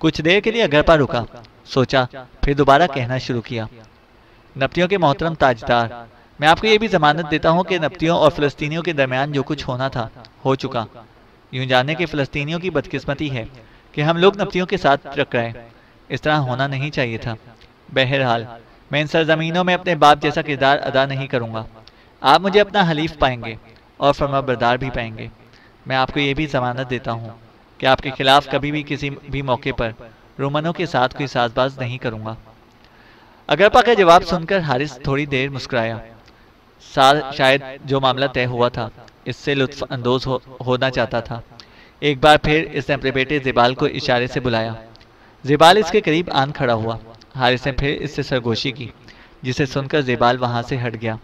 کچھ دیر کے لیے اگرپا رکا، سوچا، پھر دوبارہ کہنا شروع کیا، نبطیوں کے محترم تاجدار، میں آپ کو یہ بھی ضمانت دیتا ہوں کہ نبطیوں اور فلسطینیوں کے درمیان جو کچھ ہونا تھا ہو چکا۔ یوں جاننے کہ فلسطینیوں کی بدقسمتی ہے کہ ہم لوگ نبطیوں کے ساتھ ٹکرائے، اس طرح ہونا نہیں چاہیے تھا۔ بہرحال میں ان سرزمینوں میں اپنے باپ جیسا کردار ادا نہیں کروں گا۔ آپ مجھے اپنا حلیف پائیں گے اور فرما بردار بھی پائیں گے۔ میں آپ کو یہ بھی ضمانت دیتا ہوں کہ آپ کے خلاف کبھی بھی کسی بھی موقع پر رومنوں کے ساتھ کوئی ساز باز نہیں کروں گا۔ اگرپا کا جواب سن کر حارث تھوڑی دیر مسکرایا۔ شاید جو معاملہ طے ہوا تھا اس سے لطف اندوز ہونا چاہتا تھا۔ ایک بار پھر اس نے اپنے بیٹے زبال کو اشارے سے بلایا۔ زبال اس کے قریب آن کھڑا ہوا۔ حارث نے پھر اس سے سرگوشی کی، جسے سن کر زبال وہاں سے ہٹ گیا۔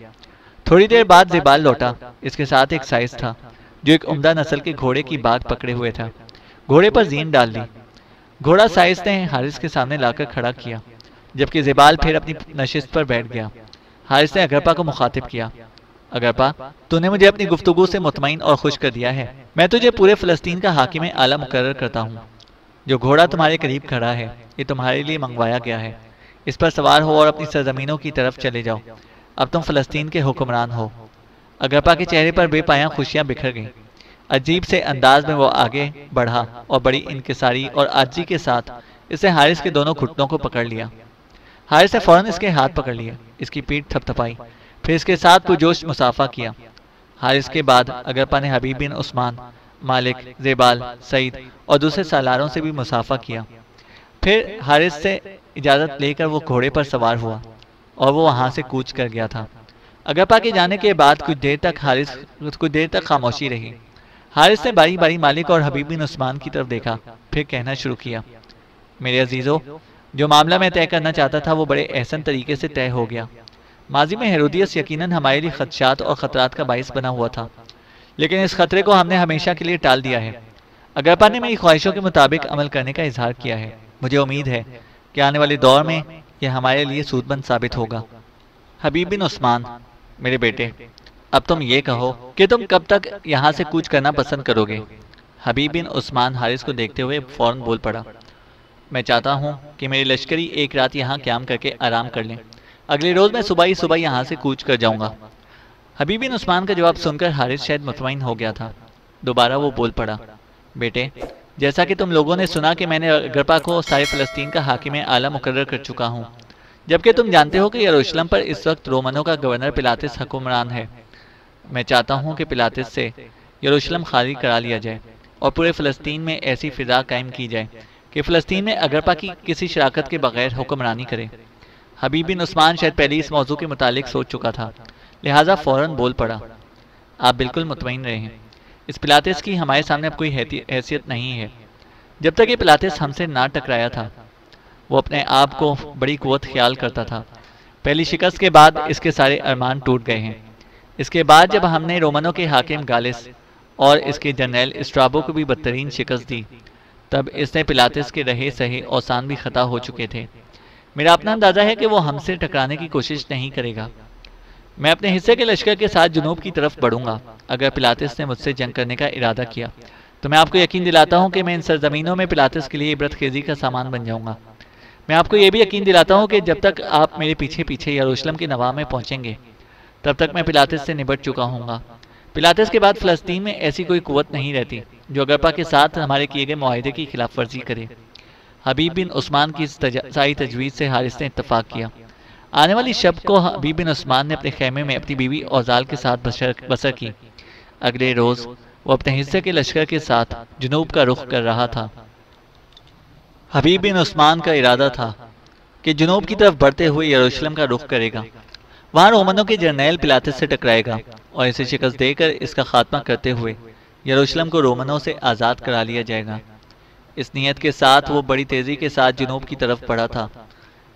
تھوڑی دیر بعد زبال لوٹا، اس کے ساتھ ایک سائز تھا جو ایک عمدہ نسل کے گھوڑے کی باگ پکڑے ہوئے تھا۔ گھوڑے پر زین ڈال دی۔ گھوڑا سائز نے حارث کے سامنے لا کر کھڑا کیا، جبکہ زبال پھر اپنی نشست پر بیٹھ گیا۔ حارث نے اگرپا کو مخاطب کیا، اگرپا، تو نے مجھے اپنی گفتگو سے مطمئن اور خوش کر دیا ہے۔ میں تجھے پورے فلسطین کا حاکم اعلیٰ مقرر کرتا ہوں۔ جو گھوڑا تمہارے قریب کھڑا ہے یہ تمہارے لیے منگوایا گیا ہے، اس پر سوار ہو اور اپنی سرزمینوں کی طرف چلے جاؤ۔ اب تم فلسطین کے حکمران ہو۔ اگرپا کے چہرے پر بے پایاں خوشیاں بکھر گئیں۔ عجیب سے انداز میں وہ آگے بڑھا اور بڑی انکساری اور عاجزی کے ساتھ اس نے حارث کے دونوں گھٹنوں کو پکڑ لیا۔ حارث نے فوراً اس کے ہاتھ پکڑ لیا، اس کی پیٹھ تھپ تھپائی، پھر اس کے ساتھ پرجوش مصافحہ کیا۔ حارث کے بعد اگرپا نے حبیب بن عثمان، مالک، زیبال، سعید اور دوسرے سالاروں سے بھی مصافحہ کیا۔ پھر حارث سے اجازت لے کر وہ گھوڑے پر سوار ہوا اور وہ وہاں سے کوچ کر گیا تھا۔ اگرپا کے جانے کے بعد کچھ دیر تک خاموشی رہی۔ حارث نے باری باری مالک اور حبیب بن عثمان کی طرف دیکھا، پھر کہنا شروع کیا، میرے عزیزو، جو معاملہ میں طے کرنا چاہتا تھا وہ بڑے احسن طریقے سے طے ہو گیا۔ ماضی میں ہیرودیس یقیناً ہمارے لیے خدشات اور خطرات کا باعث بنا ہوا تھا، لیکن اس خطرے کو ہم نے ہمیشہ کے لیے ٹال دیا ہے۔ اگرپا نے میری خواہشوں کے مطابق عمل کرنے کا اظہار کیا ہے۔ مجھے امید ہے کہ آنے والے دور میں یہ ہمارے لیے سود مند ثابت ہوگا۔ حبیب بن عثمان، میرے بیٹے، اب تم یہ کہو کہ تم کب تک یہاں سے کوچ کرنا پسند کرو گے؟ حبیب بن عثمان حارث کو دیکھتے ہوئے فوراً بول پڑا، میں چاہتا ہوں کہ میری لشکری ایک رات یہاں قیام کر کے آرام کر لیں، اگلے روز میں صبح یہاں سے کوچ کر جاؤں گا۔ حبیب بن عثمان کا جواب سن کر حارث شاید مطمئن ہو گیا تھا۔ دوبارہ وہ بول پڑا، بیٹے، جیسا کہ تم لوگوں نے سنا کہ میں نے اگرپا کو سارے فلسطین کا حاکم اعلیٰ مقرر کر چکا ہوں، جبکہ تم جانتے ہو کہ یروشلم پر اس وقت رومنوں کا گورنر پلاتس حکمران ہے۔ میں چاہتا ہوں کہ پلاتس سے یروشلم خالی کرا لیا جائے اور پورے فلسطین میں ایسی فضا قائم کی جائے کہ فلسطین میں اگرپا کی کسی شراکت کے بغیر حکمرانی کرے۔ حبیب بن عثمان شاید پہلے اس موضوع کے متعلق سوچ چکا تھا، لہٰذا فوراً بول پڑا، آپ بالکل مطمئن رہیں، اس پلاتس کی ہمارے سامنے اب کوئی حیثیت نہیں ہے۔ جب تک یہ پلاتس ہم سے نہ ٹکرایا تھا وہ اپنے آپ کو بڑی قوت خیال کرتا تھا۔ پہلی شکست کے بعد اس کے سارے ارمان ٹوٹ گئے ہیں۔ اس کے بعد جب ہم نے رومنوں کے حاکم گالس اور اس کے جنرل اسٹرابو کو بھی بدترین شکست دی، تب اس نے پلاتس کے رہے سہے اوسان بھی خطا ہو چکے تھے۔ میرا اپنا اندازہ ہے کہ وہ ہم سے ٹکرانے کی کوشش نہیں کرے گا۔ میں اپنے حصے کے لشکر کے ساتھ جنوب کی طرف بڑھوں گا۔ اگر پلاتس نے مجھ سے جنگ کرنے کا ارادہ کیا تو میں آپ کو یقین دلاتا ہوں کہ میں ان سرزمینوں میں پلاتس کے لیے عبرت خیزی کا سامان بن جاؤں گا۔ میں آپ کو یہ بھی یقین دلاتا ہوں کہ جب تک آپ میرے پیچھے پیچھے یروشلم کے نواح میں پہنچیں گے تب تک میں پلاتس سے نبٹ چکا ہوں گا۔ پلاتس کے بعد فلسطین میں ایسی کوئی قوت نہیں رہتی جو اگرپا کے ساتھ ہمارے کیے گئے معاہدے کی خلاف ورزی کرے۔ حبیب بن عثمان کی اس ساری تجویز سے حارث نے اتفاق کیا۔ آنے والی شب کو حبیب بن عثمان نے اپنے خیمے میں اپنی بیوی اوزال کے ساتھ بسر کی۔ اگلے روز وہ اپنے حصے کے لشکر کے ساتھ جنوب کا رخ کر رہا تھا۔ حبیب بن عثمان کا ارادہ تھا کہ جنوب کی طرف بڑھتے ہوئے یروشلم کا رخ کرے گا، وہاں رومنوں کے جرنیل پلاتس سے ٹکرائے گا اور اسے شکست دے کر اس کا خاتمہ کرتے ہوئے یروشلم کو رومنوں سے آزاد کرا لیا جائے گا۔ اس نیت کے ساتھ وہ بڑی تیزی کے ساتھ جنوب کی طرف بڑھا تھا۔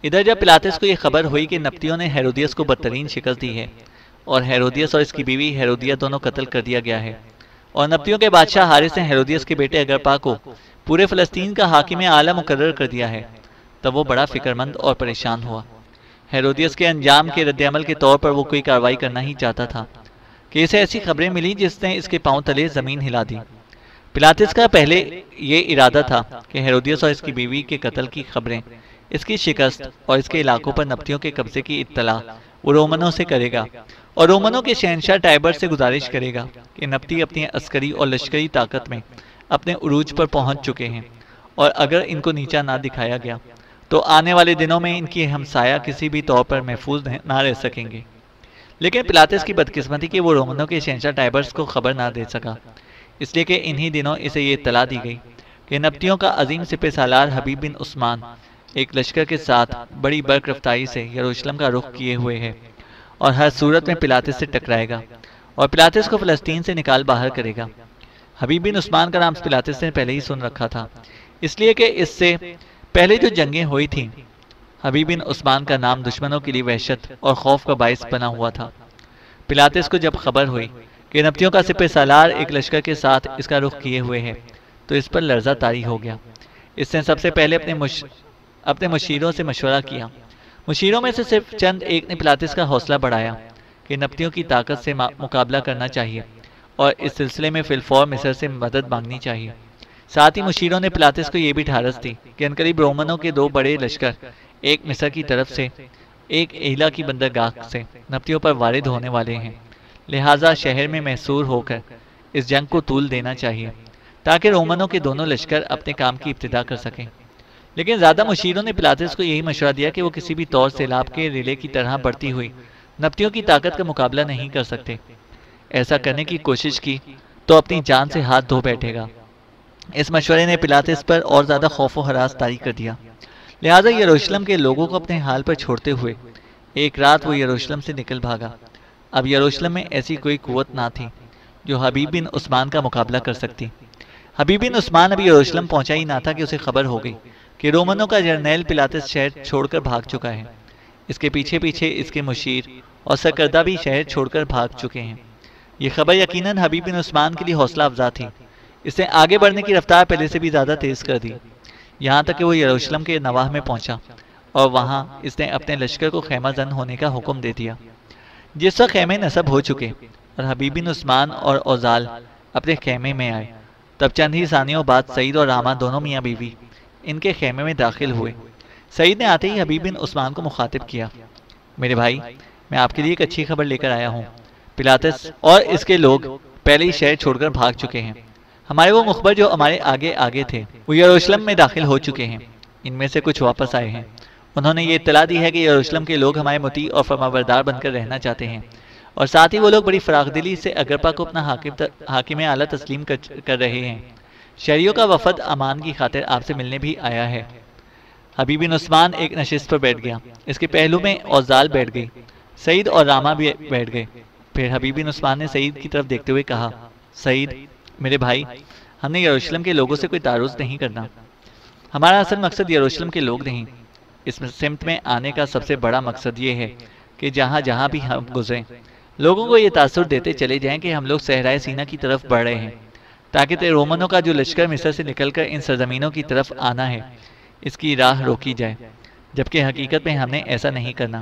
ادھر جب پلاتس کو یہ خبر ہوئی کہ نپتیوں نے ہیرودیس کو بدترین شکست دی ہے اور ہیرودیس اور اس کی بیوی ہیرودیہ دونوں قتل کر دیا گیا ہے، اور نپتیوں کے بادشاہ حارث نے ہیرودیس کے بیٹے اگرپا کو پورے فلسطین کا حاکم اعلیٰ مقرر کر دیا ہے، تب وہ بڑا فکرمند اور پریشان ہوا۔ ہیرودیس کے انجام کے رد عمل کے طور پر وہ کوئی کارروائی کرنا ہی چاہتا تھا کہ اسے ایسی خبریں ملی جس نے اس کے پاؤں تلے زمین ہلا دی۔ پلاتس کا پہلے یہ ارادہ تھا کہ ہیرودیس اور اس کی بیوی کے قتل کی خبریں، اس کی شکست اور اس کے علاقوں پر نپتیوں کے قبضے کی اطلاع وہ رومنوں سے کرے گا اور رومنوں کے شہنشاہ ٹائبر سے گزارش کرے گا کہ نپتی اپنی عسکری اور لشکری طاقت میں اپنے عروج پر پہنچ چکے ہیں، اور اگر ان کو نیچا نہ دکھایا گیا تو آنے والے دنوں میں ان کی ہمسایہ کسی بھی طور پر محفوظ نہ رہ سکیں گے۔ لیکن پلاتس کی بدقسمتی کہ وہ رومنوں کے شہنشاہ ٹائبرس کو خبر نہ دے سکا، اس لیے کہ انہی دنوں اسے یہ اطلاع دی گئی کہ نپتیوں کا عظیم سپہ سالار حبیب بن عثمان ایک لشکر کے ساتھ بڑی برق رفتاری سے یروشلم کا رخ کیے ہوئے ہے اور ہر صورت میں پلاتس سے ٹکرائے گا اور پلاتس کو فلسطین سے نکال باہر کرے گا۔ حبیب بن عثمان کا نام پلاتس نے پہلے ہی سن رکھا تھا، اس لیے کہ اس سے پہلے جو جنگیں ہوئی تھیں حبیب بن عثمان کا نام دشمنوں کے لیے وحشت اور خوف کا باعث بنا ہوا تھا۔ پلاتس کو جب خبر ہوئی کہ نپتیوں کا سپہ سالار ایک لشکر کے ساتھ اس کا رخ کیے ہوئے ہے تو اس پر لرزہ طاری ہو گیا۔ اس نے سب سے پہلے اپنے مشیروں سے مشورہ کیا۔ مشیروں میں سے صرف چند ایک نے پلاتس کا حوصلہ بڑھایا کہ نپتیوں کی طاقت سے مقابلہ کرنا چاہیے اور اس سلسلے میں فی الفور مصر سے مدد مانگنی چاہیے۔ ساتھ ہی مشیروں نے پلاتس کو یہ بھی ڈھارس دی کہ عنقریب رومنوں کے دو بڑے لشکر ایک مصر کی طرف سے ایک ایلا کی بندرگاہ سے نپتیوں پر وارد ہونے والے ہیں، لہٰذا شہر میں محصور ہو کر اس جنگ کو طول دینا چاہیے تاکہ رومنوں کے دونوں لشکر اپنے کام کی ابتدا کر سکیں۔ لیکن زیادہ مشیروں نے پلاتس کو یہی مشورہ دیا کہ وہ کسی بھی طور سیلاب کے ریلے کی طرح بڑھتی ہوئی نپتیوں کی طاقت کا مقابلہ نہیں کر سکتے۔ ایسا کرنے کی کوشش کی تو اپنی جان سے ہاتھ دھو بیٹھے گا۔ اس مشورے نے پلاطس پر اور زیادہ خوف و ہراس طاری کر دیا، لہٰذا یروشلم کے لوگوں کو اپنے حال پر چھوڑتے ہوئے ایک رات وہ یروشلم سے نکل بھاگا۔ اب یروشلم میں ایسی کوئی قوت نہ تھی جو حبیب بن عثمان کا مقابلہ کر سکتی۔ حبیب بن عثمان ابھی یروشلم پہنچا ہی نہ تھا کہ اسے خبر ہو گئی کہ رومنوں کا جرنیل پلاطس شہر چھوڑ کر بھاگ چکا ہے۔ اس کے پیچھے پیچھے اس کے مشیر اور سرکردہ بھی شہر چھوڑ کر بھاگ چکے ہیں۔ یہ خبر یقیناً حبیب بن عثمان کے لیے حوصلہ افزا تھی۔ اس نے آگے بڑھنے کی رفتار پہلے سے بھی زیادہ تیز کر دی، یہاں تک کہ وہ یروشلم کے نواح میں پہنچا اور وہاں اس نے اپنے لشکر کو خیمہ زن ہونے کا حکم دے دیا۔ جس وقت خیمے نصب ہو چکے اور حبیب بن عثمان اور اوزال اپنے خیمے میں آئے، تب چند ہی ثانیوں بعد سعید اور راما دونوں میاں بیوی ان کے خیمے میں داخل ہوئے۔ سعید نے آتے ہی حبیب بن عثمان کو مخاطب کیا، میرے بھائی، میں آپ کے لیے ایک اچھی خبر لے کر آیا ہوں۔ پلاطس اور اس کے لوگ پہلے ہی شہر چھوڑ کر بھاگ چکے ہیں۔ ہمارے وہ مخبر جو ہمارے آگے آگے تھے وہ یروشلم میں داخل ہو چکے ہیں۔ ان میں سے کچھ واپس آئے ہیں۔ انہوں نے یہ اطلاع دی ہے کہ یروشلم کے لوگ ہمارے مطیع اور فرمانبردار بن کر رہنا چاہتے ہیں، اور ساتھ ہی وہ لوگ بڑی فراخ دلی سے اگرپا کو اپنا حاکم اعلیٰ تسلیم کر رہے ہیں۔ شہریوں کا وفد امان کی خاطر آپ سے ملنے بھی آیا ہے۔ حبیب بن عثمان ایک نشست پر بیٹھ گیا، اس کے پہلو میں اوزال بیٹھ گئی، سعید اور راما بھی بیٹھ گئے۔ پھر حبیب بن عثمان نے سعید کی طرف دیکھتے ہوئے کہا، سعید میرے بھائی، ہم نے یروشلم کے لوگوں سے کوئی تعارض نہیں کرنا۔ ہمارا اصل مقصد یروشلم کے لوگ نہیں، اس سمت میں آنے کا سب سے بڑا مقصد یہ ہے کہ جہاں جہاں بھی ہم گزریں لوگوں کو یہ تاثر دیتے چلے جائیں کہ ہم لوگ صحرائے سینا کی طرف بڑھ رہے ہیں، تاکہ رومنوں کا جو لشکر مصر سے نکل کر ان سرزمینوں کی طرف آنا ہے اس کی راہ روکی جائے، جبکہ حقیقت میں ہم نے ایسا نہیں کرنا۔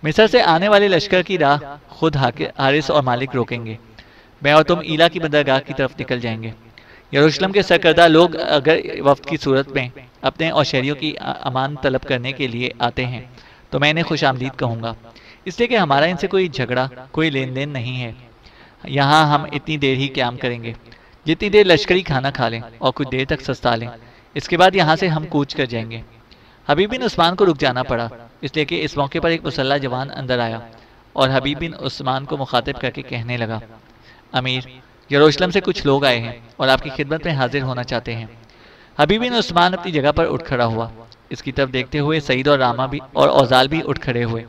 مصر سے آنے والے لشکر کی راہ خود حارث اور مالک روکیں گے، میں اور تم ایلا کی بندرگاہ کی طرف نکل جائیں گے۔ یروشلم کے سرکردہ لوگ اگر وفد کی صورت میں اپنے اور شہریوں کی امان طلب کرنے کے لیے آتے ہیں تو میں انہیں خوش آمدید کہوں گا، اس لیے کہ ہمارا ان سے کوئی جھگڑا کوئی لین دین نہیں ہے۔ یہاں ہم اتنی دیر ہی قیام کریں گے جتنی دیر لشکری کھانا کھا لیں اور کچھ دیر تک سستا لیں، اس کے بعد یہاں سے ہم کوچ کر جائیں گے۔ حبیب بن عثمان کو رک جانا پڑا، اس لیے کہ اس موقع پر ایک مسلح جوان اندر آیا اور حبیب بن عثمان کو مخاطب کر کے کہنے لگا، امیر، یروشلم سے کچھ لوگ آئے ہیں اور آپ کی خدمت میں حاضر ہونا چاہتے ہیں۔ حبیب بن عثمان اپنی جگہ پر اٹھ کھڑا ہوا، اس کی طرف دیکھتے ہوئے سعید اور راما بھی اور اوزال بھی اٹھ کھڑے ہوئے۔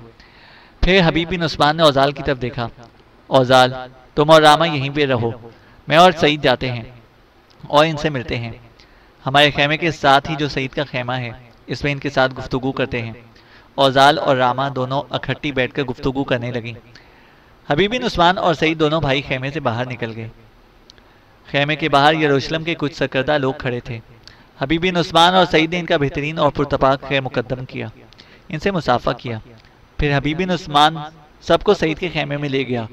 پھر حبیب بن عثمان نے اوزال کی طرف دیکھا، اوزال، تم اور راما یہیں پہ رہو، میں اور سعید جاتے ہیں اور ان سے ملتے ہیں۔ ہمارے خیمے کے ساتھ ہی جو سعید کا خیمہ ہے اس میں ان کے ساتھ گفتگو کرتے ہیں۔ اوزال اور راما دونوں اکٹھی بیٹھ کر گفتگو کرنے لگیں۔ حبیب بن عثمان اور سعید دونوں بھائی خیمے سے باہر نکل گئے۔ خیمے کے باہر یروشلم کے کچھ سرکردہ لوگ کھڑے تھے۔ حبیب بن عثمان اور سعید نے ان کا بہترین اور پرتپاک خیر مقدم کیا، ان سے مصافحہ کیا۔ پھر حبیب بن عثمان سب کو سعید کے خیمے میں لے گیا،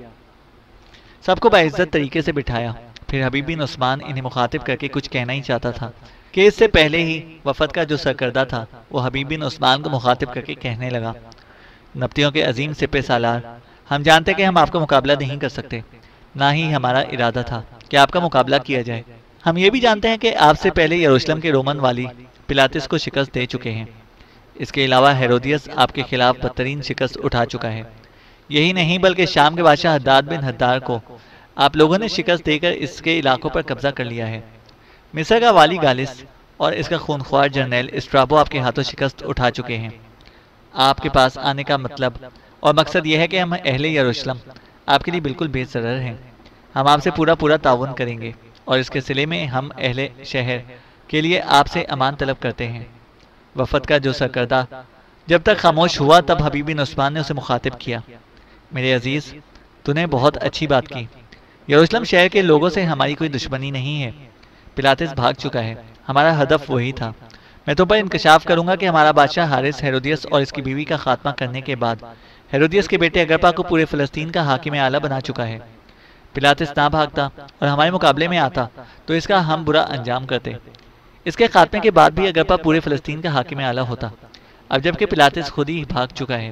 سب کو باعزت طریقے سے بٹھایا۔ پھر حبیب بن عثمان انہیں مخاطب کر کے کچھ کہنا ہی چاہتا تھا کہ اس سے پہلے ہی وفد کا جو سرکردہ تھا وہ حبیب بن عثمان کو مخاطب کر کے کہنے لگا، نبطیوں کے عظیم سپہ سالار، ہم جانتے کہ ہم آپ کا مقابلہ نہیں کر سکتے، نہ ہی ہمارا ارادہ تھا کہ آپ کا مقابلہ کیا جائے۔ ہم یہ بھی جانتے ہیں کہ آپ سے پہلے یروشلم کے رومن والی پلاطس کو شکست دے چکے ہیں۔ اس کے علاوہ ہیرودیس آپ کے خلاف بدترین شکست اٹھا چکا ہے۔ یہی نہیں بلکہ شام کے بادشاہ حداد بن حدار کو آپ لوگوں نے شکست دے کر اس کے علاقوں پر قبضہ کر لیا ہے۔ مصر کا والی گالس اور اس کا خونخوار جرنیل اسٹرابو آپ کے ہاتھوں شکست اٹھا چکے ہیں۔ آپ کے پاس آنے کا مطلب اور مقصد یہ ہے کہ ہم اہل یروشلم آپ کے لیے بالکل بے ضرر ہیں۔ ہم آپ سے پورا تعاون کریں گے اور اس کے صلے میں ہم اہل شہر کے لیے آپ سے امان طلب کرتے ہیں۔ وفد کا جو سرکردہ جب تک خاموش ہوا تب حبیب بن عثمان نے اسے مخاطب کیا، میرے عزیز، تو نے بہت اچھی بات کی۔ یروشلم شہر کے لوگوں سے ہماری کوئی دشمنی نہیں ہے، پلاطس بھاگ چکا ہے، ہمارا ہدف وہی تھا۔ میں تم پر انکشاف کروں گا کہ ہمارا بادشاہ حارث ہیرودیس اور اس کی بیوی کا خاتمہ کرنے کے بعد ہیرودیس کے بیٹے اگرپا کو پورے فلسطین کا حاکم اعلیٰ بنا چکا ہے۔ پلاطس نہ بھاگتا اور ہمارے مقابلے میں آتا تو اس کا ہم برا انجام کرتے۔ اس کے خاتمے کے بعد بھی اگرپا پورے فلسطین کا حاکم اعلیٰ ہوتا۔ اب جب کہ پلاطس خود ہی بھاگ چکا ہے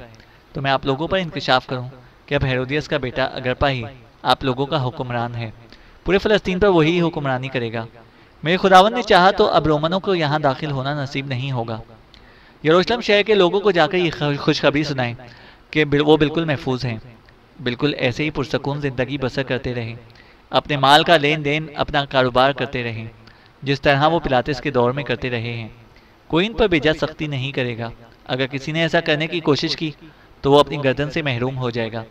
تو میں آپ لوگوں پر انکشاف کروں کہ اب ہیرودیس کا بیٹا اگرپا ہی آپ لوگوں کا حکمران ہے، پورے فلسطین پر وہی حکمرانی کرے گا۔ میرے خداوند نے چاہا تو اب رومنوں کو یہاں داخل ہونا نصیب نہیں ہوگا۔ یروشلم شہر کے لوگوں کو جا کر یہ خوشخبری سنائیں کہ وہ بالکل محفوظ ہیں۔ بالکل ایسے ہی پرسکون زندگی بسر کرتے رہے، اپنے مال کا لین دین، اپنا کاروبار کرتے رہے، جس طرح وہ پلاطس کے دور میں کرتے رہے ہیں۔ کوئی ان پر بیجا سختی نہیں کرے گا۔ اگر کسی نے ایسا کرنے کی کوشش کی تو وہ اپنی گردن سے محروم ہو جائے گا۔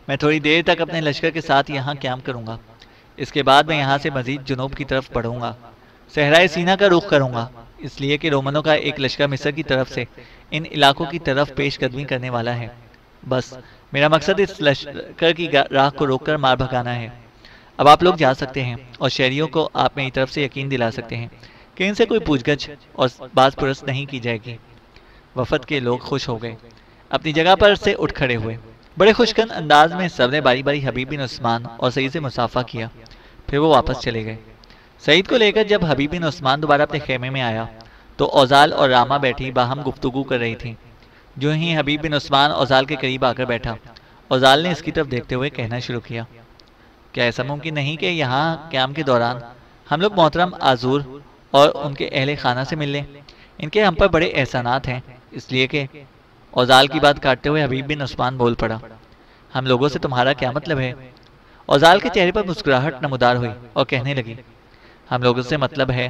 میں تھوڑی دیر تک اپنے لشکر کے ساتھ یہاں قیام کروں گا، اس کے بعد میں یہاں سے مزید جنوب کی طرف بڑھوں گا، صحرائے سینا کا رخ کروں گا، اس لیے کہ رومنوں کا ایک لشکر مصر کی طرف سے ان علاقوں کی طرف پیش قدمی کرنے والا ہے۔ بس میرا مقصد اس لشکر کی راہ کو روک کر مار بھگانا ہے۔ اب آپ لوگ جا سکتے ہیں اور شہریوں کو آپ میری طرف سے یقین دلا سکتے ہیں کہ ان سے کوئی پوچھ گچھ اور باز پرس نہیں کی جائے گی۔ وفد کے لوگ خوش ہو گئے، اپنی جگہ پر سے اٹھ کھڑے ہوئے۔ بڑے خوشکن انداز میں سب نے باری باری حبیب بن عثمان اور سعید سے مصافحہ کیا، پھر وہ واپس چلے گئے۔ سعید کو لے کر جب حبیب بن عثمان دوبارہ اپنے خیمے میں آیا تو اوزال اور راما بیٹھی باہم گفتگو کر رہی تھیں۔ جو ہی حبیب بن عثمان اوزال کے قریب آ کر بیٹھا، اوزال نے اس کی طرف دیکھتے ہوئے کہنا شروع کیا، کیا ایسا ممکن نہیں کہ یہاں قیام کے دوران ہم لوگ محترم آزور اور ان کے اہل خانہ سے مل لیں؟ ان کے ہم پر بڑے احسانات ہیں، اس لیے کہ اوزال کی بات کاٹتے ہوئے حبیب بن عثمان بول پڑا، ہم لوگوں سے تمہارا کیا مطلب ہے؟ اوزال کے چہرے پر مسکراہٹ نمودار ہوئی اور کہنے لگی، ہم لوگوں سے مطلب ہے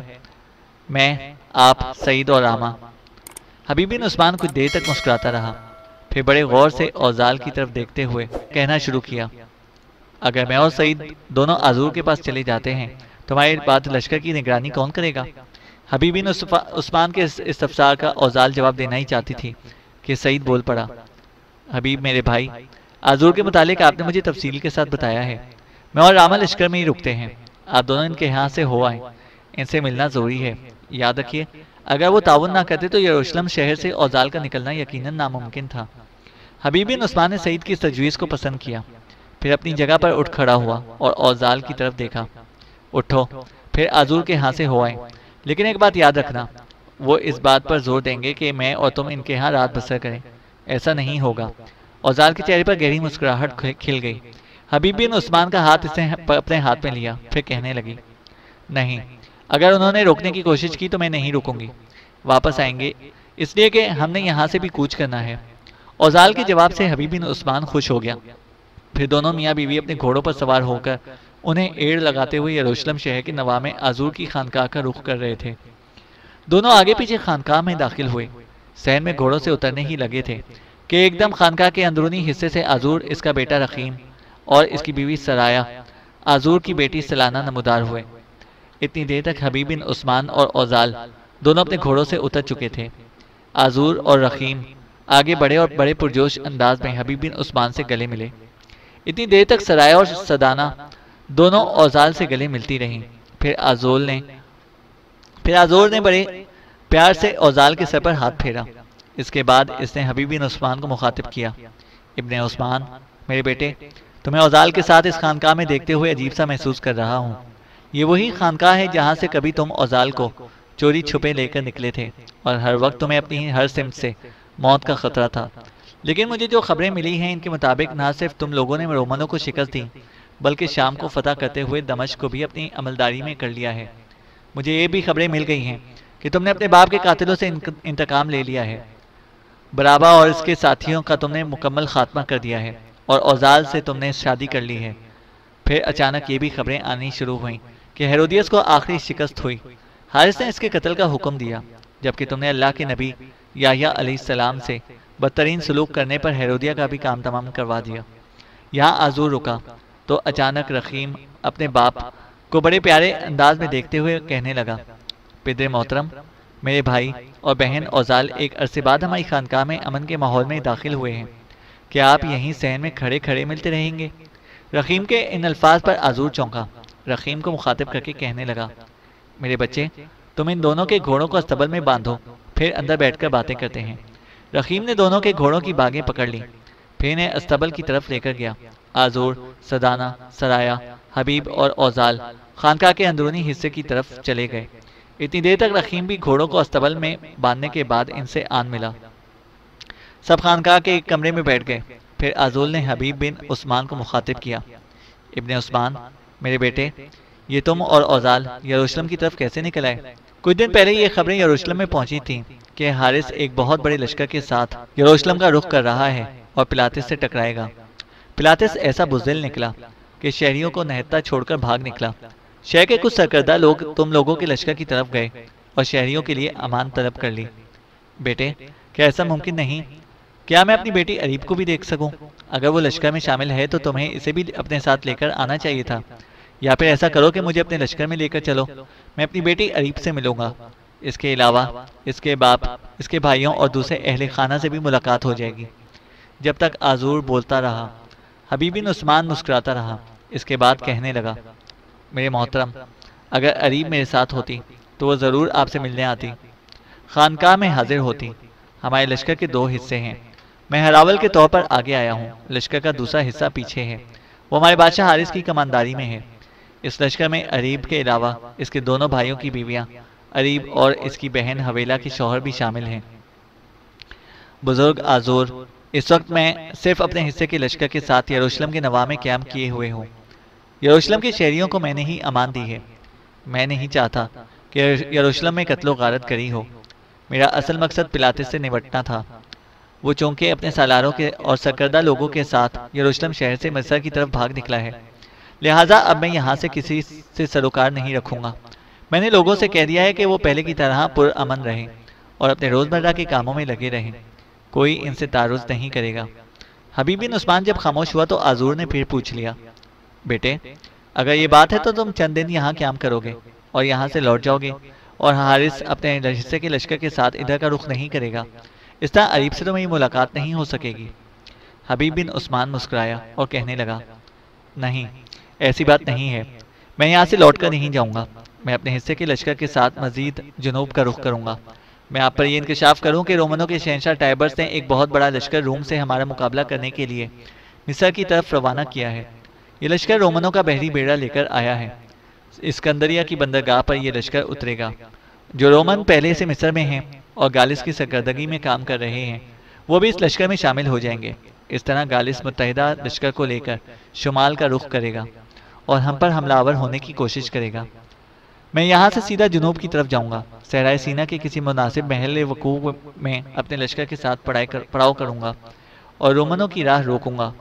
میں، آپ، سعید اور راما۔ حبیب بن عثمان کچھ دیر تک مسکراتا رہا، پھر بڑے غور سے اوزال کی طرف دیکھتے ہوئے کہنا شروع کیا، اگر میں اور سعید دونوں آزور کے پاس چلے جاتے ہیں تو ہمارے بعد لشکر کی نگرانی کون کرے گا؟ حبیب بن عثمان کے اس استفسار کا اوزال جواب دینا ہی چاہتی تھی کہ سعید بول پڑا، حبیب میرے بھائی، آزور کے متعلق آپ نے مجھے تفصیل کے ساتھ بتایا ہے، میں اور راما لشکر میں ہی رکتے ہیں، آپ دونوں ان کے یہاں سے ہو آئیں، ان سے ملنا ضروری ہے۔ یاد رکھیے اگر وہ تعاون نہ کرتے تو یروشلم شہر سے اوزال کا نکلنا یقیناً ناممکن تھا۔ حبیب بن عثمان نے سعید کی اس تجویز کو پسند کیا، پھر اپنی جگہ پر اٹھ کھڑا ہوا اور اوزال کی طرف دیکھا، اٹھو، پھر آزور کے ہاں سے ہو آئیں، لیکن ایک بات یاد رکھنا، وہ اس بات پر زور دیں گے کہ میں اور تم ان کے ہاں رات بسر کریں، ایسا نہیں ہوگا۔ اوزال کے چہرے پر گہری مسکراہٹ کھل گئی۔ حبیب بن عثمان کا ہاتھ اس نے اپنے ہاتھ میں لیا، پھر کہنے لگی، نہیں، اگر انہوں نے روکنے کی کوشش کی تو میں نہیں رکوں گی، واپس آئیں گے، اس لیے کہ ہم نے یہاں سے بھی کوچ کرنا ہے۔ اوزال کے جواب سے حبیب بن عثمان خوش ہو گیا، پھر دونوں میاں بیوی اپنے گھوڑوں پر سوار ہو کر انہیں ایڑ لگاتے ہوئے یروشلم شہر کے نواح میں آزور کی خانقاہ کا رخ کر رہے تھے۔ دونوں آگے پیچھے خانقاہ میں داخل ہوئے، صحن میں گھوڑوں سے اترنے ہی لگے تھے کہ ایک دم خانقاہ کے اندرونی حصے سے آزور، اس کا بیٹا رخیم اور اس کی بیوی سرایا، آزور کی بیٹی سلانہ نمودار ہوئے۔ اتنی دیر تک حبیب بن عثمان اور اوزال دونوں اپنے گھوڑوں سے اتر چکے تھے۔ آزور اور رخیم آگے بڑھے اور بڑے پرجوش انداز میں حبیب بن عثمان سے گلے ملے۔ اتنی دیر تک سرایا اور سدانہ دونوں اوزال سے گلے ملتی رہیں، پھر آزور نے بڑے پیار سے اوزال کے سر پر ہاتھ پھیرا۔ اس کے بعد اس نے حبیب بن عثمان کو مخاطب کیا، ابن عثمان، میرے بیٹے، تمہیں اوزال کے ساتھ اس خانقاہ میں دیکھتے ہوئے عجیب سا محسوس کر رہا ہوں۔ یہ وہی خانقاہ ہے جہاں سے کبھی تم اوزال کو چوری چھپے لے کر نکلے تھے اور ہر وقت تمہیں اپنی ہر سمت سے موت کا خطرہ تھا۔ لیکن مجھے جو خبریں ملی ہیں ان کے مطابق نہ صرف تم لوگوں نے رومنوں کو شکست دی بلکہ شام کو فتح کرتے ہوئے دمشق کو بھی اپنی عملداری میں کر لیا ہے۔ مجھے یہ بھی خبریں مل گئی ہیں کہ تم نے اپنے باپ کے قاتلوں سے انتقام لے لیا ہے، برابا اور اس کے ساتھیوں کا تم نے مکمل خاتمہ کر دیا ہے اور اوزال سے تم نے شادی کر لی ہے۔ پھر اچانک یہ بھی خبریں آنی شروع ہوئیں کہ ہیرودیس کو آخری شکست ہوئی، حارث نے اس کے قتل کا حکم دیا، جبکہ تم نے اللہ کے نبی یحییٰ علیہ السلام سے بدترین سلوک کرنے پر ہیرودیہ کا بھی کام تمام کروا دیا۔ یہاں آزور رکا تو اچانک رخیم اپنے باپ کو بڑے پیارے انداز میں دیکھتے ہوئے کہنے لگا، پدر محترم، میرے بھائی اور بہن اوزال ایک عرصے بعد ہماری خانقاہ میں امن کے ماحول میں داخل ہوئے ہیں، کیا آپ یہیں صحن میں کھڑے کھڑے ملتے رہیں گے؟ رخیم کے ان الفاظ پر آزور چونکا، رخیم کو مخاطب کر کے کہنے لگا، میرے بچے، تم ان دونوں کے گھوڑوں کو استبل میں باندھو، پھر اندر بیٹھ کر باتیں کرتے ہیں۔ رخیم نے دونوں کے گھوڑوں کی باگیں پکڑ لی، پھر انہیں استبل کی طرف لے کر گیا۔ آزور، سدانہ، سرایا، حبیب اور اوزال خانقاہ کے اندرونی حصے کی طرف چلے گئے۔ اتنی دیر تک رخیم بھی گھوڑوں کو استبل میں باندھنے کے بعد ان سے آن ملا۔ سب خانقاہ کے ایک کمرے میں بیٹھ گئے۔ پھر آزول نے حبیب بن عثمان کو مخاطب کیا، ابن عثمان، میرے بیٹے، یہ تم اور اوزال یروشلم کی طرف کیسے نکل آئے؟ کچھ دن پہلے یہ خبریں یروشلم میں پہنچی تھیں کہ حارث ایک بہت بڑے لشکر کے ساتھ یروشلم کا رخ کر رہا ہے اور پلاطس سے ٹکرائے گا۔ پلاتس ایسا بزدل نکلا کہ شہریوں کو نہتا چھوڑ کر بھاگ نکلا۔ شہر کے کچھ سرکردہ لوگ تم لوگوں کے لشکر کی طرف گئے اور شہریوں کے لیے امان طلب کر لی۔ بیٹے، کیا ایسا ممکن نہیں؟ کیا میں اپنی بیٹی اریب کو بھی دیکھ سکوں؟ اگر وہ لشکر میں شامل ہے تو تمہیں اسے بھی اپنے ساتھ لے کر آنا چاہیے تھا، یا پھر ایسا کرو کہ مجھے اپنے لشکر میں لے کر چلو، میں اپنی بیٹی اریب سے ملوں گا۔ اس کے علاوہ اس کے باپ، اس کے بھائیوں اور دوسرے اہل خانہ سے بھی ملاقات ہو جائے گی۔ جب تک آزور بولتا رہا، حبیب بن عثمان مسکراتا رہا۔ اس کے بعد کہنے لگا، میرے محترم، اگر اریب میرے ساتھ ہوتی تو وہ ضرور آپ سے ملنے آتی، خانقاہ میں حاضر ہوتی۔ ہمارے لشکر کے 2 حصے ہیں، میں ہراول کے طور پر آگے آیا ہوں، لشکر کا دوسرا حصہ پیچھے ہے، وہ ہمارے بادشاہ حارث کی کمانداری میں ہے۔ اس لشکر میں اریب کے علاوہ اس کے دونوں بھائیوں کی بیویاں، اریب اور اس کی بہن حویلا کے شوہر بھی شامل ہیں۔ بزرگ آزور، اس وقت میں صرف اپنے حصے کے لشکر کے ساتھ یروشلم کے نواح میں قیام کیے ہوئے ہوں۔ یروشلم کے شہریوں کو میں نے ہی امان دی ہے۔ میں نہیں چاہتا کہ یروشلم میں قتل و غارت کری ہو۔ میرا اصل مقصد پلاتس سے نمٹنا تھا۔ وہ چونکہ اپنے سالاروں کے اور سرکردہ لوگوں کے ساتھ یروشلم شہر سے مصر کی طرف بھاگ نکلا ہے، لہٰذا اب میں یہاں سے کسی سے سروکار نہیں رکھوں گا۔ میں نے لوگوں سے کہہ دیا ہے کہ وہ پہلے کی طرح پرامن رہیں اور اپنے روزمرہ کے کاموں میں لگے رہیں، کوئی ان سے تعرض نہیں کرے گا۔ حبیب بن عثمان جب خاموش ہوا تو آزور نے پھر پوچھ لیا، بیٹے، اگر یہ بات ہے تو تم چند دن یہاں قیام کرو گے اور یہاں سے لوٹ جاؤ گے، اور حارث اپنے حصے کے لشکر کے ساتھ ادھر کا رخ نہیں کرے گا، اس طرح اریب سے تمہیں ملاقات نہیں ہو سکے گی۔ حبیب بن عثمان مسکرایا اور کہنے لگا، نہیں، ایسی بات نہیں ہے، میں یہاں سے لوٹ کر نہیں جاؤں گا، میں اپنے حصے کے لشکر کے ساتھ مزید جنوب کا رخ کروں گا۔ میں آپ پر یہ انکشاف کروں کہ رومنوں کے شہنشاہ ٹائبرس نے ایک بہت بڑا لشکر روم سے ہمارا مقابلہ کرنے کے لیے مصر کی طرف روانہ کیا ہے۔ یہ لشکر رومنوں کا بحری بیڑا لے کر آیا ہے۔ اسکندریہ کی بندرگاہ پر یہ لشکر اترے گا۔ جو رومن پہلے سے مصر میں ہیں اور گالس کی سرکردگی میں کام کر رہے ہیں، وہ بھی اس لشکر میں شامل ہو جائیں گے۔ اس طرح گالس متحدہ لشکر کو لے کر شمال کا رخ کرے گا اور ہم پر حملہ آور ہونے کی کوشش کرے گا۔ میں یہاں سے سیدھا جنوب کی طرف جاؤں گا، صحرائے سینا کے کسی مناسب محل وقوع میں اپنے لشکر کے ساتھ پڑاؤ کروں گا اور رومنوں کی راہ روکوں گا۔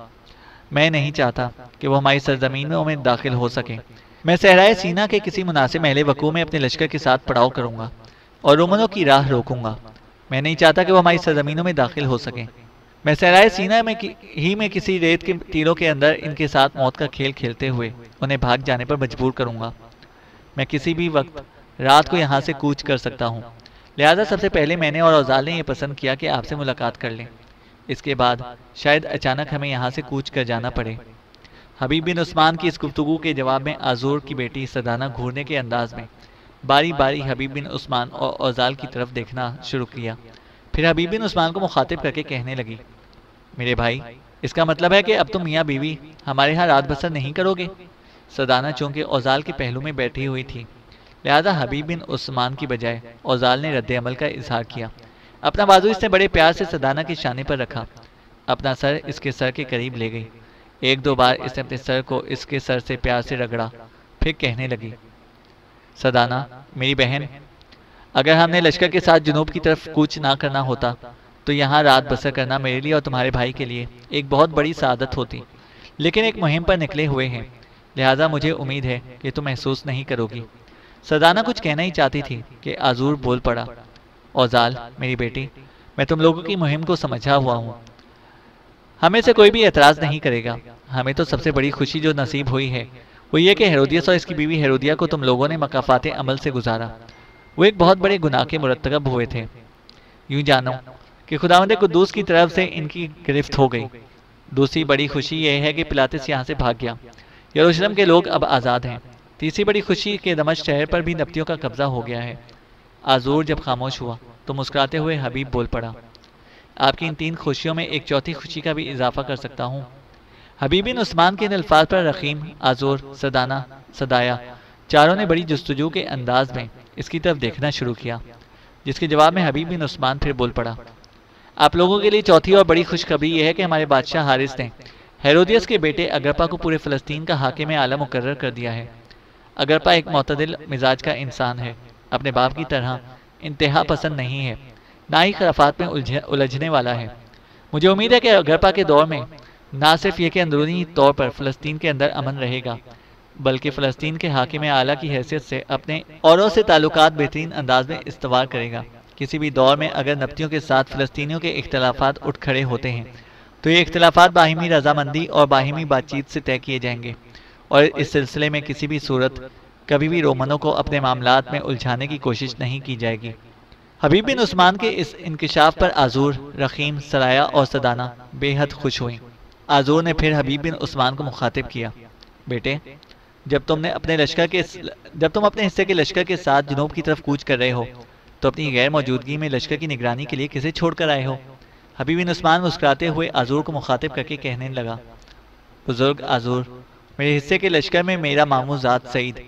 میں نہیں چاہتا کہ وہ ہماری سرزمینوں میں داخل ہو سکیں۔ میں صحرائے سینا کے کسی مناسب محل وقوع میں اپنے لشکر کے ساتھ پڑاؤ کروں گا اور رومنوں کی راہ روکوں گا۔ میں نہیں چاہتا کہ وہ ہماری سرزمینوں میں داخل ہو سکیں۔ میں صحرائے سینا میں کسی ریت کے تیروں کے اندر ان کے ساتھ موت کا کھیل کھیلتے ہوئے انہیں بھاگ جانے پر مجبور کروں گا۔ میں کسی بھی وقت رات کو یہاں سے کوچ کر سکتا ہوں، لہذا سب سے پہلے میں نے اور اوزال نے یہ پسند کیا کہ آپ سے ملاقات کر لیں۔ اس کے بعد شاید اچانک ہمیں یہاں سے کوچ کر جانا پڑے۔ حبیب بن عثمان کی اس گفتگو کے جواب میں آزور کی بیٹی سدانہ گھورنے کے انداز میں باری باری حبیب بن عثمان اور اوزال کی طرف دیکھنا شروع کیا، پھر حبیب بن عثمان کو مخاطب کر کے کہنے لگی، میرے بھائی، اس کا مطلب ہے کہ اب تم میاں بیوی ہمارے ہاں رات بسر نہیں کرو گے؟ سدانہ چونکہ اوزال کے پہلو میں بیٹھی ہوئی تھی، لہذا حبیب بن عثمان کی بجائے اوزال نے رد عمل کا اظہار کیا۔ اپنا بازو اس نے بڑے پیار سے سدانہ کے شانے پر رکھا، اپنا سر اس کے سر کے قریب لے گئی، 1-2 بار اس نے اپنے سر کو اس کے سر سے پیار سے رگڑا، پھر کہنے لگی، سدانہ میری بہن، اگر ہم نے لشکر کے ساتھ جنوب کی طرف کوچ نہ کرنا ہوتا تو یہاں رات بسر کرنا میرے لیے اور تمہارے بھائی کے لیے ایک بہت بڑی سعادت ہوتی، لیکن ایک مہم پر نکلے ہوئے ہیں، لہذا مجھے امید ہے کہ تم محسوس نہیں کرو گی۔ سدانہ کچھ کہنا ہی چاہتی تھی کہ آزور بول پڑا، اوزال میری بیٹی، میں تم لوگوں کی مہم کو سمجھا ہوا ہوں، ہمیں سے کوئی بھی اعتراض نہیں کرے گا۔ ہمیں تو سب سے بڑی خوشی جو نصیب ہوئی ہے وہ یہ کہ ہیرودیس اور اس کی بیوی ہیرودیہ کو تم لوگوں نے مکافات عمل سے گزارا۔ وہ ایک بہت بڑے گناہ کے مرتکب ہوئے تھے، یوں جانو کہ خداوند قدوس کی طرف سے ان کی گرفت ہو گئی۔ دوسری بڑی خوشی یہ ہے کہ پلاتس یہاں سے بھاگ گیا، یروشلم کے لوگ اب آزاد ہیں۔ تیسری بڑی خوشی کہ دمشق شہر پر بھی نبطیوں کا قبضہ ہو گیا ہے۔ آزور جب خاموش ہوا تو مسکراتے ہوئے حبیب بول پڑا، آپ کی ان 3 خوشیوں میں ایک چوتھی خوشی کا بھی اضافہ کر سکتا ہوں۔ حبیب بن عثمان کے ان الفاظ پر رقیم، آزور، سدانہ، سدایا چاروں نے بڑی جستجو کے انداز میں اس کی طرف دیکھنا شروع کیا، جس کے جواب میں حبیب بن عثمان پھر بول پڑا، آپ لوگوں کے لیے چوتھی اور بڑی خوشخبری یہ ہے کہ ہمارے بادشاہ حارث نے ہیرودیس کے بیٹے اگرپا کو پورے فلسطین کا حاکم اعلیٰ مقرر کر دیا ہے۔ اگرپا ایک معتدل مزاج کا انسان ہے، اپنے باپ کی طرح انتہا پسند نہیں ہے، نہ ہی خرافات میں الجھنے والا ہے۔ مجھے امید ہے کہ اگرپا کے دور میں نہ صرف یہ کہ اندرونی طور پر فلسطین کے اندر امن رہے گا، بلکہ فلسطین کے حاکم اعلیٰ کی حیثیت سے اپنے اوروں سے تعلقات بہترین انداز میں استوار کرے گا۔ کسی بھی دور میں اگر نبطیوں کے ساتھ فلسطینیوں کے اختلافات اٹھ کھڑے ہوتے ہیں تو یہ اختلافات باہمی رضامندی اور باہمی بات چیت سے طے کیے جائیں گے، اور اس سلسلے میں کسی بھی صورت کبھی بھی رومنوں کو اپنے معاملات میں الجھانے کی کوشش نہیں کی جائے گی۔ حبیب بن عثمان کے اس انکشاف پر آذور، رخیم، سرایہ اور سدانہ بے حد خوش ہوئیں۔ آذور نے پھر حبیب بن عثمان کو مخاطب کیا، بیٹے، جب تم اپنے حصے کے لشکر کے ساتھ جنوب کی طرف کوچ کر رہے ہو تو اپنی غیر موجودگی میں لشکر کی نگرانی کے لیے کسے چھوڑ کر آئے ہو؟ حبیب بن عثمان مسکراتے ہوئے آذور کو مخاطب کر کے کہنے لگا، بزرگ آذور، میرے حصے کے لشکر میں میرا ماموں ذات سعید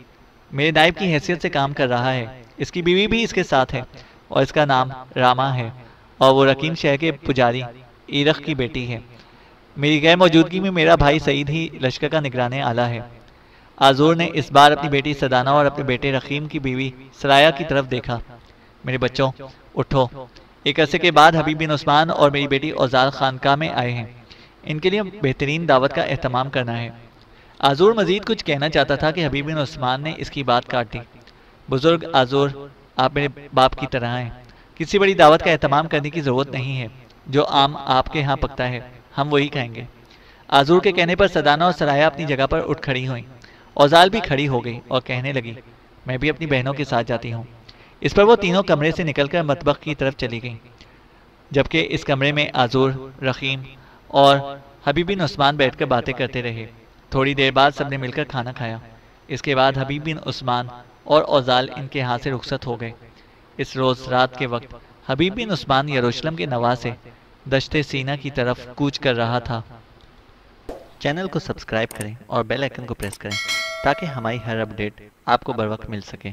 میرے نائب کی حیثیت سے کام کر رہا ہے۔ اس کی بیوی بھی اس کے ساتھ ہے اور اس کا نام راما ہے، اور وہ رقیم شہر کے پجاری ایرخ کی بیٹی ہے۔ میری غیر موجودگی میں میرا بھائی سعید ہی لشکر کا نگران اعلیٰ ہے۔ آذور نے اس بار اپنی بیٹی سدانہ اور اپنے بیٹے رخیم کی بیوی سرایہ کی طرف دیکھا۔ میرے بچوں، اٹھو، ایک عرصے کے بعد حبیب بن عثمان اور میری بیٹی اوزال خانقاہ میں آئے ہیں، ان کے لیے بہترین دعوت کا اہتمام کرنا ہے۔ آذور مزید کچھ کہنا چاہتا تھا کہ حبیب بن عثمان نے اس کی بات کاٹ دی۔ بزرگ آذور، آپ میرے باپ کی طرح ہیں، کسی بڑی دعوت کا اہتمام کرنے کی ضرورت نہیں ہے، جو عام آپ کے ہاں پکتا ہے ہم وہی کھائیں گے۔ آذور کے کہنے پر سدانہ اور سرایہ اپنی جگہ پر اٹھ کھڑی ہوئیں۔ اوزال بھی کھڑی ہو گئی اور کہنے لگی، میں بھی اپنی بہنوں کے ساتھ جاتی ہوں۔ اس پر وہ تینوں کمرے سے نکل کر مطبخ کی طرف چلی گئیں، جبکہ اس کمرے میں آذور، رخیم اور حبیب بن عثمان بیٹھ کر باتیں کرتے رہے۔ تھوڑی دیر بعد سب نے مل کر کھانا کھایا۔ اس کے بعد حبیب بن عثمان اور اوزال ان کے ہاں سے رخصت ہو گئے۔ اس روز رات کے وقت حبیب بن عثمان یروشلم کے نواح سے دشت سینہ کی طرف کوچ کر رہا تھا۔ چینل کو سبسکرائب کریں اور بیل آئیکن کو پریس کریں تاکہ ہماری ہر اپڈیٹ آپ کو بر وقت مل سکے۔